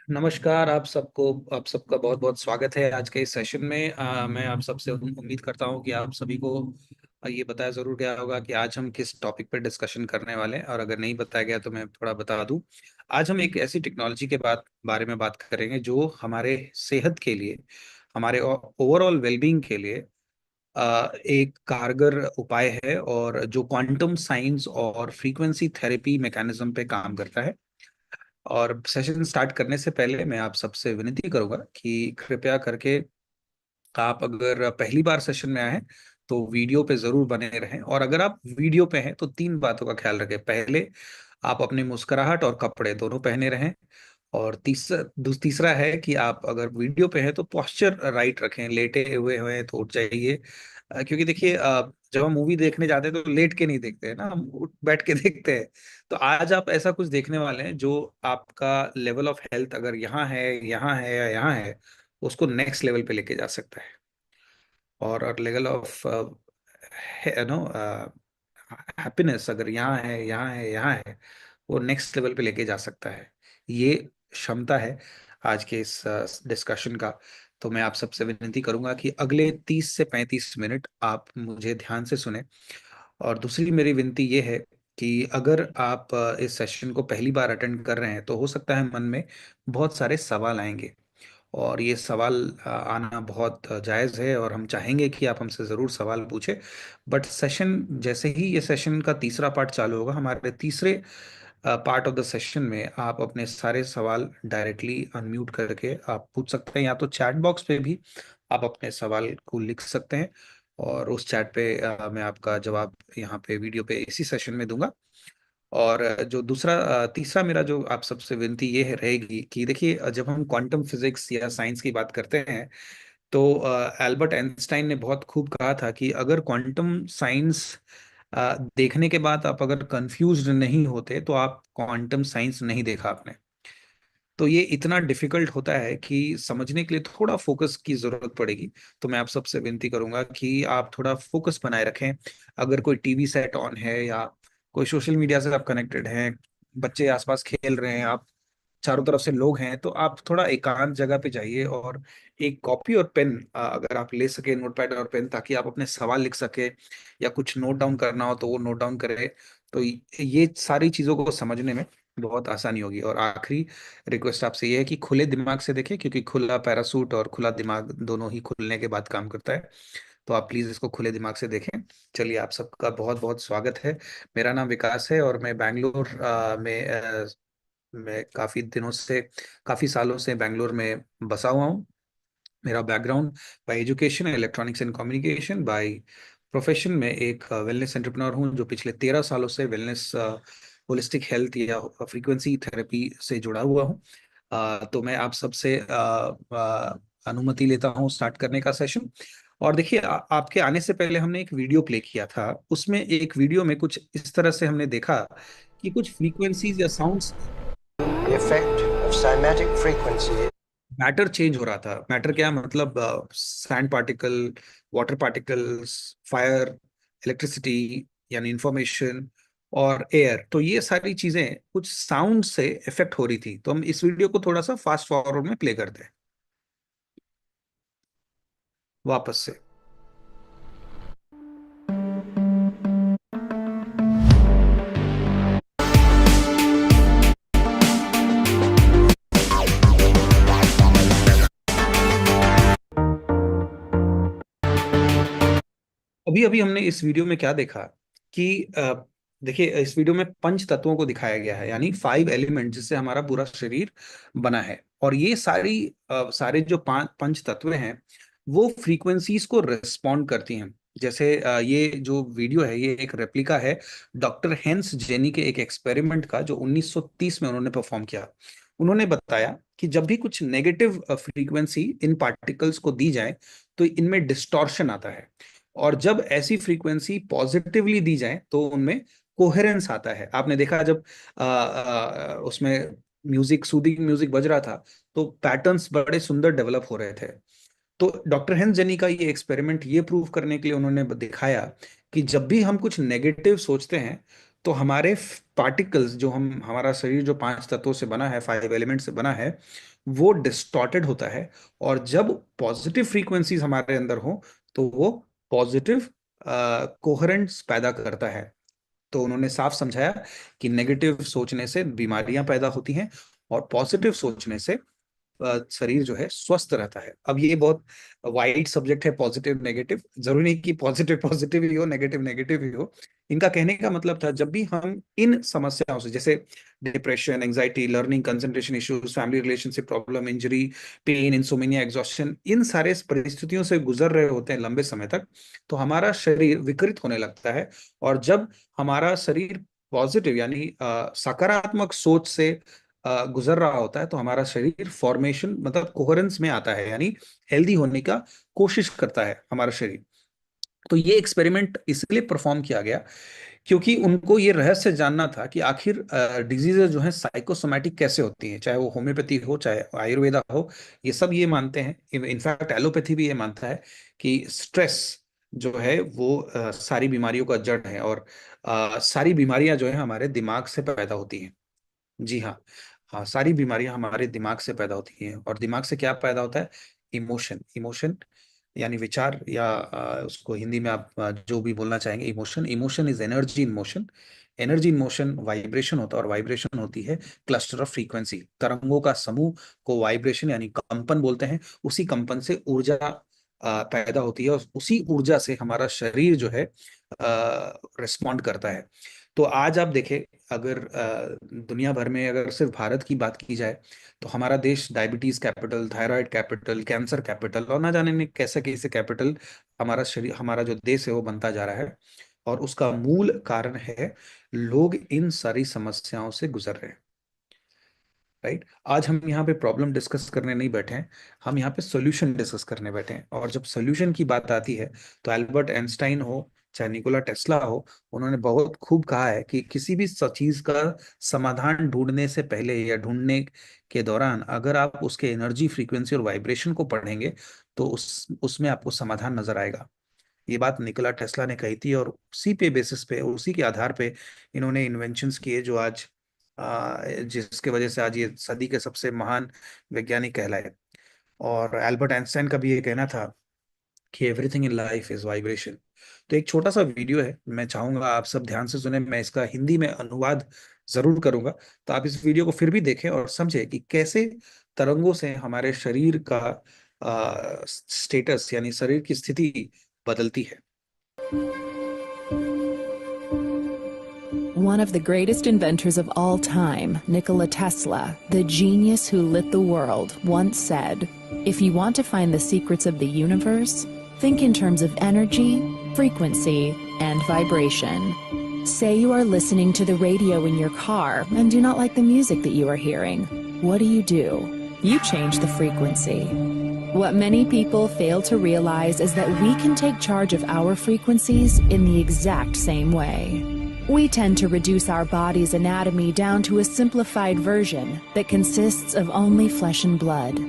नमस्कार आप सबका बहुत बहुत स्वागत है आज के इस सेशन में। मैं आप सबसे उम्मीद करता हूं कि आप सभी को ये बताया जरूर गया होगा कि आज हम किस टॉपिक पर डिस्कशन करने वाले हैं, और अगर नहीं बताया गया तो मैं थोड़ा बता दूं। आज हम एक ऐसी टेक्नोलॉजी के बारे में बात करेंगे जो हमारे सेहत के लिए, हमारे ओवरऑल वेलबींग के लिए एक कारगर उपाय है, और जो क्वांटम साइंस और फ्रीक्वेंसी थेरेपी मैकेनिज्म पे काम करता है। और सेशन स्टार्ट करने से पहले मैं आप सबसे विनती करूंगा कि कृपया करके आप अगर पहली बार सेशन में आए हैं तो वीडियो पे जरूर बने रहें, और अगर आप वीडियो पे हैं तो तीन बातों का ख्याल रखें। पहले, आप अपने मुस्कुराहट और कपड़े दोनों पहने रहें। और तीसरा है कि आप अगर वीडियो पे हैं तो पोस्चर राइट रखें, लेटे हुए हैं तो उठ जाइए। क्योंकि देखिए, जब हम मूवी देखने जाते हैं तो लेट के नहीं देखते हैं ना, हम उठ बैठ के देखते हैं। तो आज आप ऐसा कुछ देखने वाले हैं जो आपका लेवल ऑफ हेल्थ अगर यहाँ है या यहाँ है, उसको नेक्स्ट लेवल पे लेके जा सकता है। और लेवल ऑफ नो हैप्पीनेस अगर यहाँ है, वो नेक्स्ट लेवल पे लेके जा सकता है। ये क्षमता है आज के इस डिस्कशन का। तो मैं आप सबसे विनती करूंगा कि अगले 30 से 35 मिनट आप मुझे ध्यान से सुने। और दूसरी मेरी विनती ये है कि अगर आप इस सेशन को पहली बार अटेंड कर रहे हैं तो हो सकता है मन में बहुत सारे सवाल आएंगे, और ये सवाल आना बहुत जायज़ है, और हम चाहेंगे कि आप हमसे ज़रूर सवाल पूछें। बट सेशन जैसे ही ये सेशन का तीसरा पार्ट चालू होगा, हमारे तीसरे पार्ट ऑफ द सेशन में आप अपने सारे सवाल डायरेक्टली अनम्यूट करके आप पूछ सकते हैं, या तो चैट बॉक्स पे भी आप अपने सवाल को लिख सकते हैं, और उस चैट पे मैं आपका जवाब यहाँ पे वीडियो पे इसी सेशन में दूंगा। और जो तीसरा मेरा जो आप सबसे विनती ये है रहेगी कि देखिए, जब हम क्वांटम फिजिक्स या साइंस की बात करते हैं तो एल्बर्ट आइंस्टाइन ने बहुत खूब कहा था कि अगर क्वांटम साइंस देखने के बाद आप अगर कंफ्यूज्ड नहीं होते तो आप क्वांटम साइंस नहीं देखा आपने। तो ये इतना डिफिकल्ट होता है कि समझने के लिए थोड़ा फोकस की जरूरत पड़ेगी। तो मैं आप सबसे विनती करूंगा कि आप थोड़ा फोकस बनाए रखें। अगर कोई टीवी सेट ऑन है, या कोई सोशल मीडिया से आप कनेक्टेड हैं, बच्चे आसपास खेल रहे हैं, आप चारों तरफ से लोग हैं, तो आप थोड़ा एकांत जगह पे जाइए, और एक कॉपी और पेन अगर आप ले सके, नोटपैड और पेन, ताकि आप अपने सवाल लिख सके, या कुछ नोट डाउन करना हो तो वो नोट डाउन करें। तो ये सारी चीजों को समझने में बहुत आसानी होगी। और आखिरी रिक्वेस्ट आपसे ये है कि खुले दिमाग से देखें, क्योंकि खुला पैरासूट और खुला दिमाग दोनों ही खुलने के बाद काम करता है। तो आप प्लीज इसको खुले दिमाग से देखें। चलिए, आप सबका बहुत बहुत स्वागत है। मेरा नाम विकास है, और मैं बैंगलोर मैं काफी सालों से बैंगलोर में बसा हुआ हूँ। मेरा background bye education electronics and communication, by profession में एक वेलनेस एंटरप्रेन्योर हूँ जो पिछले 13 सालों से वेलनेस, होलिस्टिक हेल्थ या फ्रीक्वेंसी थेरेपी से जुड़ा हुआ हूँ। तो मैं आप सबसे अनुमति लेता हूँ स्टार्ट करने का सेशन। और देखिए, आपके आने से पहले हमने एक वीडियो प्ले किया था। उसमें एक वीडियो में कुछ इस तरह से हमने देखा कि कुछ फ्रीक्वेंसीज या sounds, The effect of cymatic frequency. Matter change हो रहा था। मैटर क्या मतलब? Sand particle, water particles, fire, electricity, यानी इंफॉर्मेशन, और एयर। तो ये सारी चीजें कुछ साउंड से इफेक्ट हो रही थी। तो हम इस वीडियो को थोड़ा सा फास्ट फॉरवर्ड में प्ले करते हैं वापस से। अभी अभी हमने इस वीडियो में क्या देखा कि देखिए, इस वीडियो में पंच तत्वों को दिखाया गया है, यानी 5 एलिमेंट जिससे हमारा पूरा शरीर बना है। और ये सारे जो पंच तत्व हैं वो फ्रीक्वेंसीज को रिस्पॉन्ड करती हैं। जैसे ये जो वीडियो है ये एक रेप्लिका है डॉक्टर हेंस जेनी के एक एक्सपेरिमेंट का, जो 1930 में उन्होंने परफॉर्म किया। उन्होंने बताया कि जब भी कुछ नेगेटिव फ्रीक्वेंसी इन पार्टिकल्स को दी जाए तो इनमें डिस्टॉर्शन आता है, और जब ऐसी फ्रीक्वेंसी पॉजिटिवली दी जाए तो उनमें कोहेरेंस आता है। आपने देखा जब उसमें म्यूजिक, सूदिंग म्यूजिक बज रहा था, तो पैटर्न्स बड़े सुंदर डेवलप हो रहे थे। तो डॉक्टर हेंस जेनी का ये एक्सपेरिमेंट ये प्रूव करने के लिए उन्होंने दिखाया कि जब भी हम कुछ नेगेटिव सोचते हैं तो हमारे पार्टिकल्स जो हमारा शरीर जो 5 तत्वों से बना है, 5 एलिमेंट से बना है, वो डिस्टॉर्टेड होता है। और जब पॉजिटिव फ्रीक्वेंसीज हमारे अंदर हो तो वो पॉजिटिव कोहेरेंस पैदा करता है। तो उन्होंने साफ समझाया कि नेगेटिव सोचने से बीमारियां पैदा होती हैं और पॉजिटिव सोचने से शरीर जो है स्वस्थ रहता है। अब ये बहुत वाइड सब्जेक्ट है, पॉजिटिव नेगेटिव, जरूरी नहीं कि पॉजिटिव पॉजिटिव ही हो, नेगेटिव नेगेटिव ही हो। इनका कहने का मतलब था, जब भी हम इन समस्याओं से, जैसे depression, anxiety, learning concentration issues, family relationship problem, injury, pain, insomnia, exhaustion, इन सारे परिस्थितियों से गुजर रहे होते हैं लंबे समय तक, तो हमारा शरीर विकृत होने लगता है। और जब हमारा शरीर पॉजिटिव यानी सकारात्मक सोच से गुजर रहा होता है, तो हमारा शरीर फॉर्मेशन मतलब कोहेरेंस में आता है, यानी हेल्दी होने का कोशिश करता है हमारा शरीर। तो ये एक्सपेरिमेंट इसलिए परफॉर्म किया गया क्योंकि उनको ये रहस्य जानना था कि आखिर डिजीजेज जो हैं साइकोसोमैटिक कैसे होती हैं, चाहे वो होम्योपैथी हो चाहे आयुर्वेदा हो। ये सब ये मानते हैं, इनफैक्ट एलोपैथी भी ये मानता है कि स्ट्रेस जो है वो सारी बीमारियों का जड़ है, और सारी बीमारियां जो है हमारे दिमाग से पैदा होती हैं। जी हाँ। हाँ, सारी बीमारियां हमारे दिमाग से पैदा होती हैं। और दिमाग से क्या पैदा होता है? इमोशन। इमोशन यानी विचार, या उसको हिंदी में आप जो भी बोलना चाहेंगे, emotion. Emotion is energy in motion. Energy in motion vibration होता है, और वाइब्रेशन होती है क्लस्टर ऑफ फ्रीक्वेंसी, तरंगों का समूह को वाइब्रेशन यानी कंपन बोलते हैं। उसी कंपन से ऊर्जा पैदा होती है, और उसी ऊर्जा से हमारा शरीर जो है रिस्पॉन्ड करता है। तो आज आप देखें, अगर दुनिया भर में अगर सिर्फ भारत की बात की जाए, तो हमारा देश diabetes capital, thyroid capital, cancer capital, और ना जाने में कैसे कैसे कैपिटल हमारा शरीर, हमारा जो देश है वो बनता जा रहा है। और उसका मूल कारण है, लोग इन सारी समस्याओं से गुजर रहे हैं। राइट। आज हम यहाँ पे प्रॉब्लम डिस्कस करने नहीं बैठे हैं, हम यहाँ पे सॉल्यूशन डिस्कस करने बैठे हैं। और जब सॉल्यूशन की बात आती है, तो एल्बर्ट आइंस्टाइन हो चाहे निकोला टेस्ला हो, उन्होंने बहुत खूब कहा है कि किसी भी चीज का समाधान ढूंढने से पहले या ढूंढने के दौरान अगर आप उसके एनर्जी, फ्रीक्वेंसी और वाइब्रेशन को पढ़ेंगे, तो उसमें आपको समाधान नजर आएगा। ये बात निकोला टेस्ला ने कही थी, और उसी पे बेसिस पे, उसी के आधार पे इन्होंने इन्वेंशंस किए जो आज जिसके वजह से आज ये सदी के सबसे महान वैज्ञानिक कहलाए। और एल्बर्ट आइंस्टाइन का भी ये कहना था कि everything in life is vibration. तो एक छोटा सा वीडियो है, मैं चाहूंगा आप सब ध्यान से सुने, मैं इसका हिंदी में अनुवाद जरूर करूंगा। तो आप इस वीडियो को फिर भी देखें और समझें कि कैसे तरंगों से हमारे शरीर का स्टेटस यानी शरीर की स्थिति बदलती है। One of the greatest inventors of all time, Nikola Tesla, the genius who lit the world, once said, "If you want to find the secrets of the universe, think in terms of energy, frequency, and vibration." Say you are listening to the radio in your car and do not like the music that you are hearing. What do? You change the frequency. What many people fail to realize is that we can take charge of our frequencies in the exact same way. We tend to reduce our body's anatomy down to a simplified version that consists of only flesh and blood.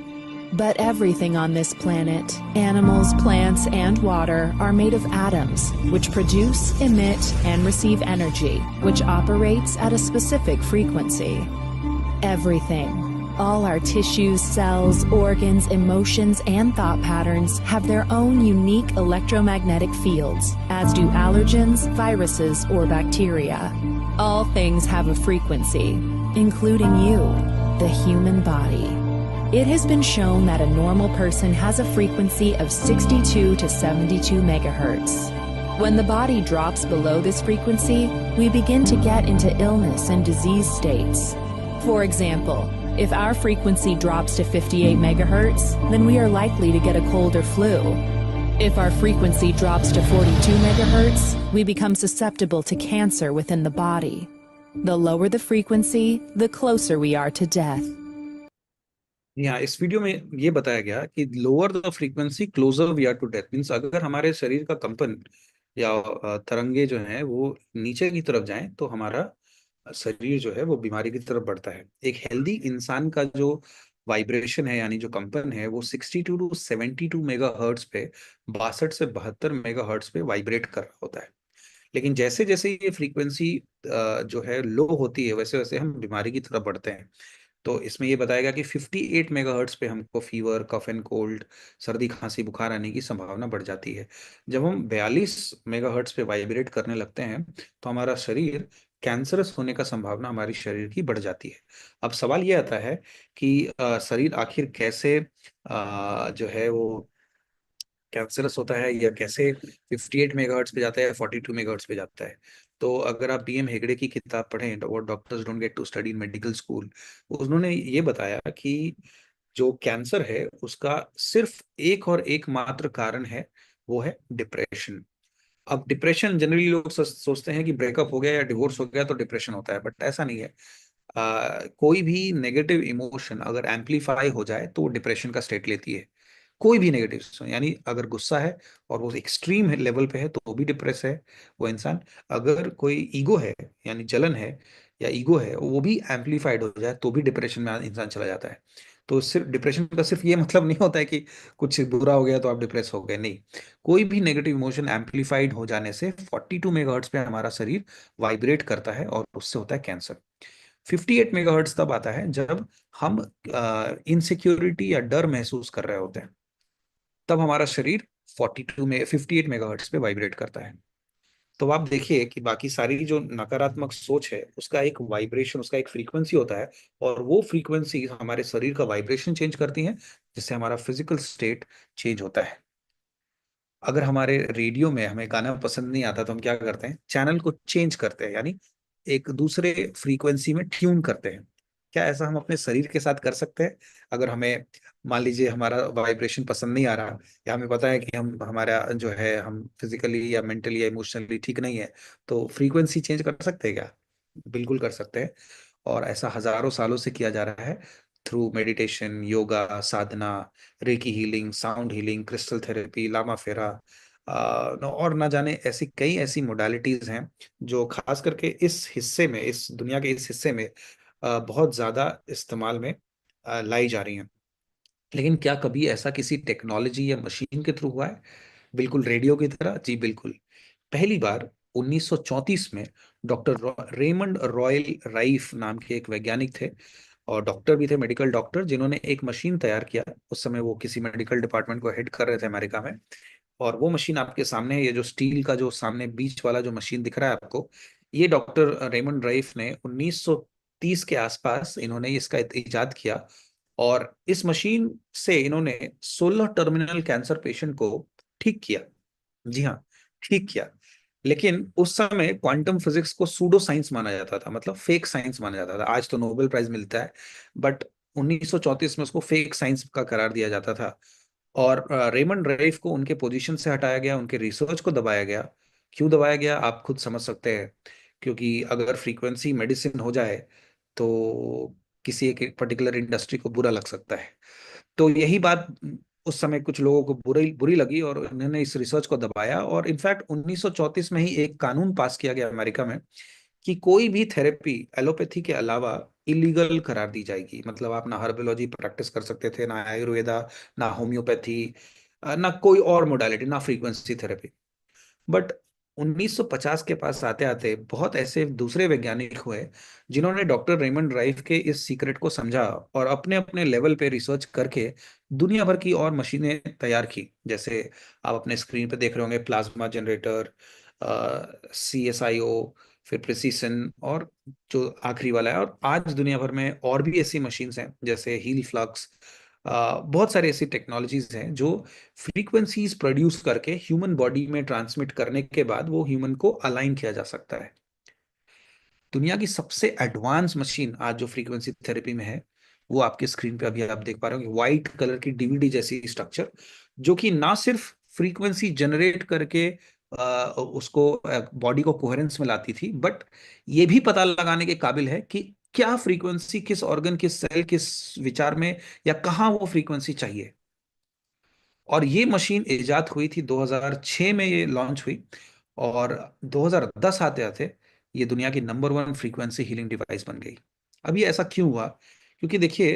But everything on this planet, animals, plants, and water, are made of atoms, which produce, emit, and receive energy, which operates at a specific frequency. Everything. All our tissues, cells, organs, emotions, and thought patterns have their own unique electromagnetic fields, as do allergens, viruses, or bacteria. All things have a frequency, including you, the human body. It has been shown that a normal person has a frequency of 62 to 72 megahertz. When the body drops below this frequency, we begin to get into illness and disease states. For example, if our frequency drops to 58 megahertz, then we are likely to get a cold or flu. If our frequency drops to 42 megahertz, we become susceptible to cancer within the body. The lower the frequency, the closer we are to death. यहाँ इस video में ये बताया गया कि lower the frequency closer we are to death. Means अगर हमारे शरीर का कंपन या तरंगे जो हैं वो नीचे की तरफ जाएं, तो हमारा शरीर जो है वो बीमारी की तरफ बढ़ता है। एक हेल्दी इंसान का जो वाइब्रेशन है यानी जो कंपन है, वो 62 टू 72 मेगा हर्ट्स पे, 62 से 72 मेगा हर्ट्स पे वाइब्रेट कर रहा होता है। लेकिन जैसे जैसे ये फ्रीक्वेंसी जो है लो होती है, वैसे वैसे हम बीमारी की तरफ बढ़ते हैं। तो इसमें ये बताएगा कि 58 मेगाहर्ट्ज पे हमको फीवर, कफ एंड कोल्ड, सर्दी खांसी बुखार आने की संभावना बढ़ जाती है। जब हम 42 मेगाहर्ट्ज पे वाइब्रेट करने लगते हैं तो हमारा शरीर कैंसरस होने का संभावना हमारी शरीर की बढ़ जाती है। अब सवाल ये आता है कि शरीर आखिर कैसे जो है वो कैंसरस होता है, या कैसे 58 मेगाहर्ट्ज पे जाता है या 42 मेगाहर्ट्ज पे जाता है। तो अगर आप बीएम हेगड़े की किताब पढ़ें, what doctors don't get to study in medical school, उन्होंने ये बताया कि जो कैंसर है उसका सिर्फ एक और एक मात्र कारण है, वो है डिप्रेशन। अब डिप्रेशन जनरली लोग सोचते हैं कि ब्रेकअप हो गया या डिवोर्स हो गया तो डिप्रेशन होता है, बट ऐसा नहीं है। कोई भी नेगेटिव इमोशन अगर एम्पलीफाई हो जाए तो वो डिप्रेशन का स्टेट लेती है। कोई भी नेगेटिव, यानी अगर गुस्सा है और वो एक्सट्रीम लेवल पे है तो वो भी डिप्रेस है वो इंसान। अगर कोई ईगो है, यानी जलन है या ईगो है, वो भी एम्पलीफाइड हो जाए तो भी डिप्रेशन में इंसान चला जाता है। तो सिर्फ डिप्रेशन का सिर्फ ये मतलब नहीं होता है कि कुछ बुरा हो गया तो आप डिप्रेस हो गए, नहीं। कोई भी नेगेटिव इमोशन एम्पलीफाइड हो जाने से 42 मेगाहर्ट्ज पे हमारा शरीर वाइब्रेट करता है और उससे होता है कैंसर। 58 मेगाहर्ट्ज तब आता है जब हम इनसिक्योरिटी या डर महसूस कर रहे होते हैं, तब हमारा शरीर 58 मेगाहर्ट्ज पे वाइब्रेट करता है। तो आप देखिए कि बाकी सारी जो नकारात्मक सोच है उसका एक वाइब्रेशन, उसका एक फ्रीक्वेंसी होता है, और वो फ्रीक्वेंसी हमारे शरीर का वाइब्रेशन चेंज करती है, जिससे हमारा फिजिकल स्टेट चेंज होता है। अगर हमारे रेडियो में हमें गाना पसंद नहीं आता तो हम क्या करते हैं, चैनल को चेंज करते हैं, यानी एक दूसरे फ्रीक्वेंसी में ट्यून करते हैं। क्या ऐसा हम अपने शरीर के साथ कर सकते हैं? अगर हमें मान लीजिए हमारा वाइब्रेशन पसंद नहीं आ रहा, या हमें पता है कि हम हमारा जो है हम फिजिकली या मेंटली या इमोशनली ठीक नहीं है, तो फ्रीक्वेंसी चेंज कर सकते हैं क्या? बिल्कुल कर सकते हैं। और ऐसा हजारों सालों से किया जा रहा है, थ्रू मेडिटेशन, योगा, साधना, reiki healing, sound healing, crystal therapy, लामा फेरा, और ना जाने ऐसी कई ऐसी मोडालिटीज हैं जो खास करके इस हिस्से में, इस दुनिया के इस हिस्से में बहुत ज्यादा इस्तेमाल में लाई जा रही हैं। लेकिन क्या कभी ऐसा किसी टेक्नोलॉजी या मशीन के थ्रू हुआ है? बिल्कुल रेडियो की तरह, जी बिल्कुल। पहली बार 1934 में डॉक्टर रेमंड रॉयल राइफ नाम के एक वैज्ञानिक थे, और डॉक्टर भी थे, मेडिकल डॉक्टर, जिन्होंने एक मशीन तैयार किया। उस समय वो किसी मेडिकल डिपार्टमेंट को हेड कर रहे थे अमेरिका में। और वो मशीन आपके सामने है, ये जो स्टील का जो सामने बीच वाला जो मशीन दिख रहा है आपको, ये डॉक्टर रेमंड राइफ ने 1930 के आसपास इन्होंने इसका इजाद किया। और इस मशीन से इन्होंने 16 टर्मिनल कैंसर पेशेंट को ठीक किया। जी हाँ, ठीक किया। लेकिन उस समय क्वांटम फिजिक्स को सूडो साइंस माना जाता था, मतलब फेक साइंस माना जाता था। आज तो नोबेल प्राइज मिलता है, बट 1934 में उसको फेक साइंस का करार दिया जाता था। और रेमंड रेफ को उनके पोजीशन से हटाया गया, उनके रिसर्च को दबाया गया। क्यों दबाया गया आप खुद समझ सकते हैं, क्योंकि अगर फ्रीक्वेंसी मेडिसिन हो जाए तो किसी एक पर्टिकुलर इंडस्ट्री को बुरा लग सकता है। तो यही बात उस समय कुछ लोगों को बुरी बुरी लगी और उन्होंने इस रिसर्च को दबाया। और इनफैक्ट 1934 में ही एक कानून पास किया गया अमेरिका में कि कोई भी थेरेपी एलोपैथी के अलावा इलीगल करार दी जाएगी। मतलब आप ना हर्बोलॉजी प्रैक्टिस कर सकते थे, ना आयुर्वेदा, ना होम्योपैथी, ना कोई और मोडालिटी, ना फ्रीक्वेंसी थेरेपी। बट 1950 के पास आते आते बहुत ऐसे दूसरे वैज्ञानिक हुए जिन्होंने डॉक्टर रेमंड राइफ के इस सीक्रेट को समझा और अपने अपने लेवल पे रिसर्च करके दुनिया भर की और मशीनें तैयार की। जैसे आप अपने स्क्रीन पे देख रहे होंगे, प्लाज्मा जनरेटर, CSIO, फिर प्रिसीशन, और जो आखिरी वाला है। और आज दुनिया भर में और भी ऐसी मशीन्स हैं जैसे हील फ्लक्स। बहुत सारी ऐसी टेक्नोलॉजीज हैं जो फ्रीक्वेंसीज प्रोड्यूस करके ह्यूमन बॉडी में ट्रांसमिट करने के बाद वो ह्यूमन को अलाइन किया जा सकता है। दुनिया की सबसे एडवांस मशीन आज जो फ्रीक्वेंसी थेरेपी में है, वो आपके स्क्रीन पे अभी आप देख पा रहे हो, व्हाइट कलर की डीवीडी जैसी स्ट्रक्चर, जो कि ना सिर्फ फ्रीक्वेंसी जनरेट करके उसको बॉडी को कोहेरेंस में लाती थी, बट ये भी पता लगाने के काबिल है कि क्या फ्रीक्वेंसी किस ऑर्गन, किस सेल, किस विचार में, या कहाँ वो फ्रीक्वेंसी चाहिए। और ये मशीन इजाद हुई थी 2006 में, ये लॉन्च हुई। और 2010 आते आते ये दुनिया की नंबर 1 फ्रीक्वेंसी हीलिंग डिवाइस बन गई। अब ये ऐसा क्यों हुआ? क्योंकि देखिए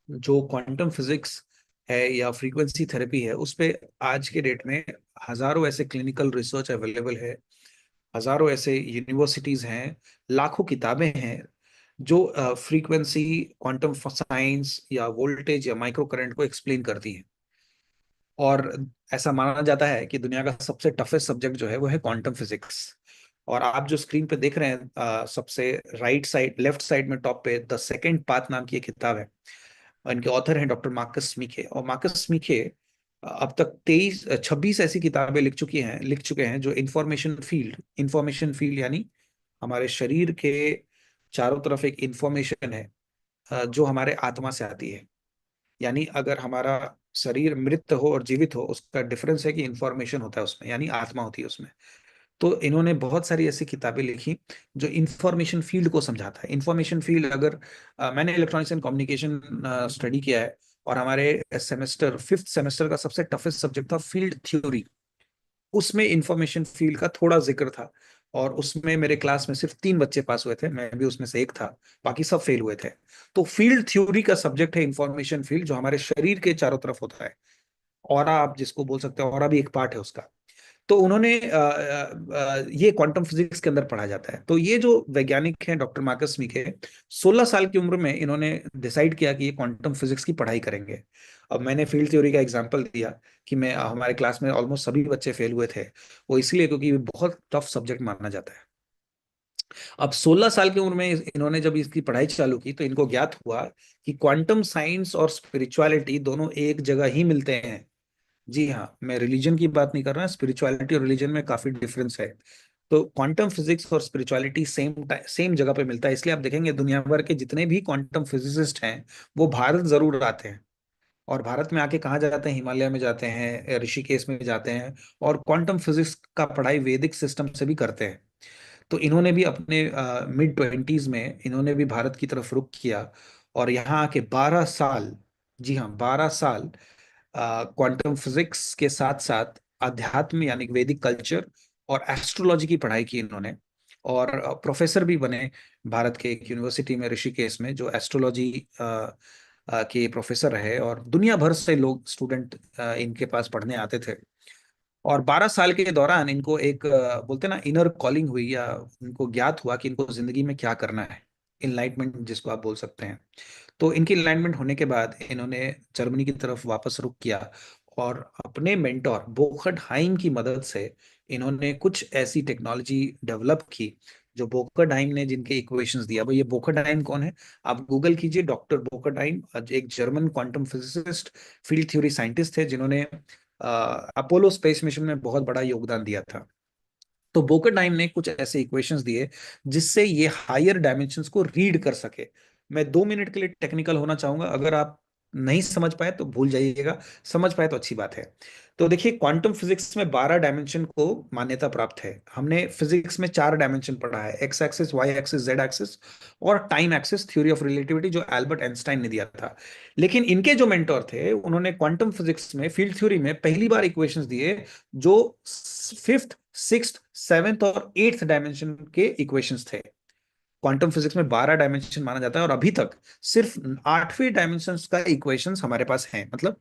जो क्वांटम फिजिक्स है या फ्रीक्वेंसी थेरेपी है, उस पे आज के डेट में हजारों ऐसे क्लिनिकल रिसर्च अवेलेबल है, हजारों ऐसे यूनिवर्सिटीज हैं, लाखों किताबें हैं जो फ्रीक्वेंसी, क्वांटम साइंस या वोल्टेज या माइक्रो करंट को एक्सप्लेन करती हैं। और ऐसा माना जाता है कि दुनिया का सबसे टफेस्ट सब्जेक्ट जो है वो है क्वांटम फिजिक्स। और आप जो स्क्रीन पे देख रहे हैं, सबसे राइट साइड, लेफ्ट साइड में टॉप पे द सेकंड पाथ नाम की एक किताब है, और इनके ऑथर हैं डॉक्टर मार्कस मीखे। और मार्कस मीखे अब तक 26 ऐसी किताबें लिख चुके हैं जो इंफॉर्मेशन फील्ड यानी हमारे शरीर के चारों तरफ एक इंफॉर्मेशन है, जो हमारे आत्मा से आती है। यानी अगर हमारा शरीर मृत हो और जीवित हो, उसका डिफरेंस है कि इंफॉर्मेशन होता है उसमें, यानी आत्मा होती है उसमें। तो इन्होंने बहुत सारी ऐसी किताबें लिखी जो इंफॉर्मेशन फील्ड को समझाता है। इंफॉर्मेशन फील्ड, अगर मैंने इलेक्ट्रॉनिक्स एंड कम्युनिकेशन स्टडी किया है, और हमारे सेमेस्टर, फिफ्थ सेमेस्टर का सबसे टफेस्ट सब्जेक्ट था फील्ड थ्योरी। उसमें इंफॉर्मेशन फील्ड का थोड़ा जिक्र था, और उसमें मेरे क्लास में सिर्फ 3 बच्चे पास हुए थे, मैं भी उसमें से एक था, बाकी सब फेल हुए थे। तो फील्ड थ्योरी का सब्जेक्ट है इंफॉर्मेशन फील्ड, जो हमारे शरीर के चारों तरफ होता है। ऑरा आप जिसको बोल सकते हो, ऑरा भी एक पार्ट है उसका। तो उन्होंने ये क्वांटम फिजिक्स के अंदर पढ़ा जाता है। तो ये जो वैज्ञानिक हैं डॉक्टर मार्कस मीके, 16 साल की उम्र में इन्होंने डिसाइड किया कि ये क्वांटम फिजिक्स की पढ़ाई करेंगे। अब मैंने फील्ड थ्योरी का एग्जांपल दिया कि मैं हमारे क्लास में ऑलमोस्ट सभी बच्चे फेल हुए थे, वो इसलिए क्योंकि ये बहुत टफ सब्जेक्ट माना जाता है। अब 16 साल की उम्र में इन्होंने जब इसकी पढ़ाई चालू की, तो इनको ज्ञात हुआ कि क्वांटम साइंस और स्पिरिचुअलिटी दोनों एक जगह ही मिलते हैं। जी हाँ, मैं रिलीजन की बात नहीं कर रहा, स्पिरिचुअलिटी और रिलीजन में काफी डिफरेंस है। तो क्वांटम फिजिक्स और स्पिरिचुअलिटी सेम जगह पे मिलता है। इसलिए आप देखेंगे दुनिया भर के जितने भी क्वांटम फिजिसिस्ट हैं, वो भारत जरूर आते हैं। और भारत में आके कहाँ जाते हैं? हिमालय में जाते हैं, ऋषिकेश में जाते हैं, और क्वांटम फिजिक्स का पढ़ाई वैदिक सिस्टम से भी करते हैं। तो इन्होंने भी अपने मिड 20s में इन्होंने भी भारत की तरफ रुख किया, और यहाँ आके 12 साल, जी हाँ 12 साल, क्वांटम फिजिक्स के साथ साथ अध्यात्म यानी वैदिक कल्चर और एस्ट्रोलॉजी की पढ़ाई की इन्होंने। और प्रोफेसर भी बने भारत के एक यूनिवर्सिटी में, ऋषिकेश में, जो एस्ट्रोलॉजी के प्रोफेसर रहे, और दुनिया भर से लोग, स्टूडेंट इनके पास पढ़ने आते थे। और 12 साल के दौरान इनको एक बोलते ना इनर कॉलिंग हुई, या इनको ज्ञात हुआ कि इनको जिंदगी में क्या करना है, इनलाइटमेंट जिसको आप बोल सकते हैं। तो इनकी अलाइनमेंट होने के बाद इन्होंने जर्मनी की तरफ वापस रुख किया, और अपने मेंटोर बोखर्ड हाइम की मदद से इन्होंने कुछ ऐसी टेक्नोलॉजी डेवलप की, जो बोखर्ड हाइम ने जिनके इक्वेशंस दिया। अब ये बोखर्ड हाइम कौन है? आप गूगल कीजिए, डॉक्टर बोखर्ड हाइम एक German quantum physicist, field theory scientist थे, जिन्होंने अपोलो स्पेस मिशन में बहुत बड़ा योगदान दिया था। तो बोकरडाइम ने कुछ ऐसे इक्वेशंस दिए जिससे ये हायर डायमेंशंस को रीड कर सके। मैं 2 मिनट के लिए टेक्निकल होना चाहूंगा, अगर आप नहीं समझ पाए तो भूल जाइएगा, समझ पाए तो अच्छी बात है। तो देखिए, क्वांटम फिजिक्स में 12 डायमेंशन को मान्यता प्राप्त है। हमने फिजिक्स में 4 डायमेंशन पढ़ा है, X axis, Y axis, Z axis, और time axis, theory of relativity, जो एल्बर्ट आइंस्टाइन ने दिया था। लेकिन इनके जो मेंटोर थे, उन्होंने क्वांटम फिजिक्स में, फील्ड थ्योरी में पहली बार इक्वेशंस दिए, जो फिफ्थ, सिक्स्थ, सेवेंथ और एट्थ डायमेंशन के इक्वेशंस थे। क्वांटम फिजिक्स में 12 डायमेंशन माना जाता है, और अभी तक सिर्फ 8वें डायमेंशन का इक्वेशंस हमारे पास हैं, मतलब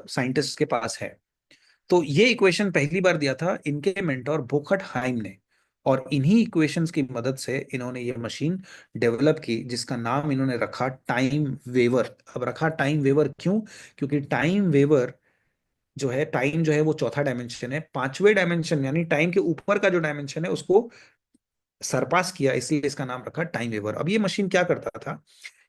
साइंटिस्ट के पास है। तो ये इक्वेशन पहली बार दिया था इनके मेंटोर बोखट हाइम ने, और इन्हीं इक्वेशंस की मदद से इन्होंने ये मशीन डेवलप की, जिसका नाम इन्होंने रखा टाइम वेवर। अब रखा टाइम वेवर क्यों? क्योंकि टाइम जो है वो चौथा डायमेंशन है, 5वें डायमेंशन यानी टाइम के ऊपर का जो डायमेंशन है उसको सरपास किया, इसलिए इसका नाम रखा टाइम वेवर। अब ये मशीन क्या करता था?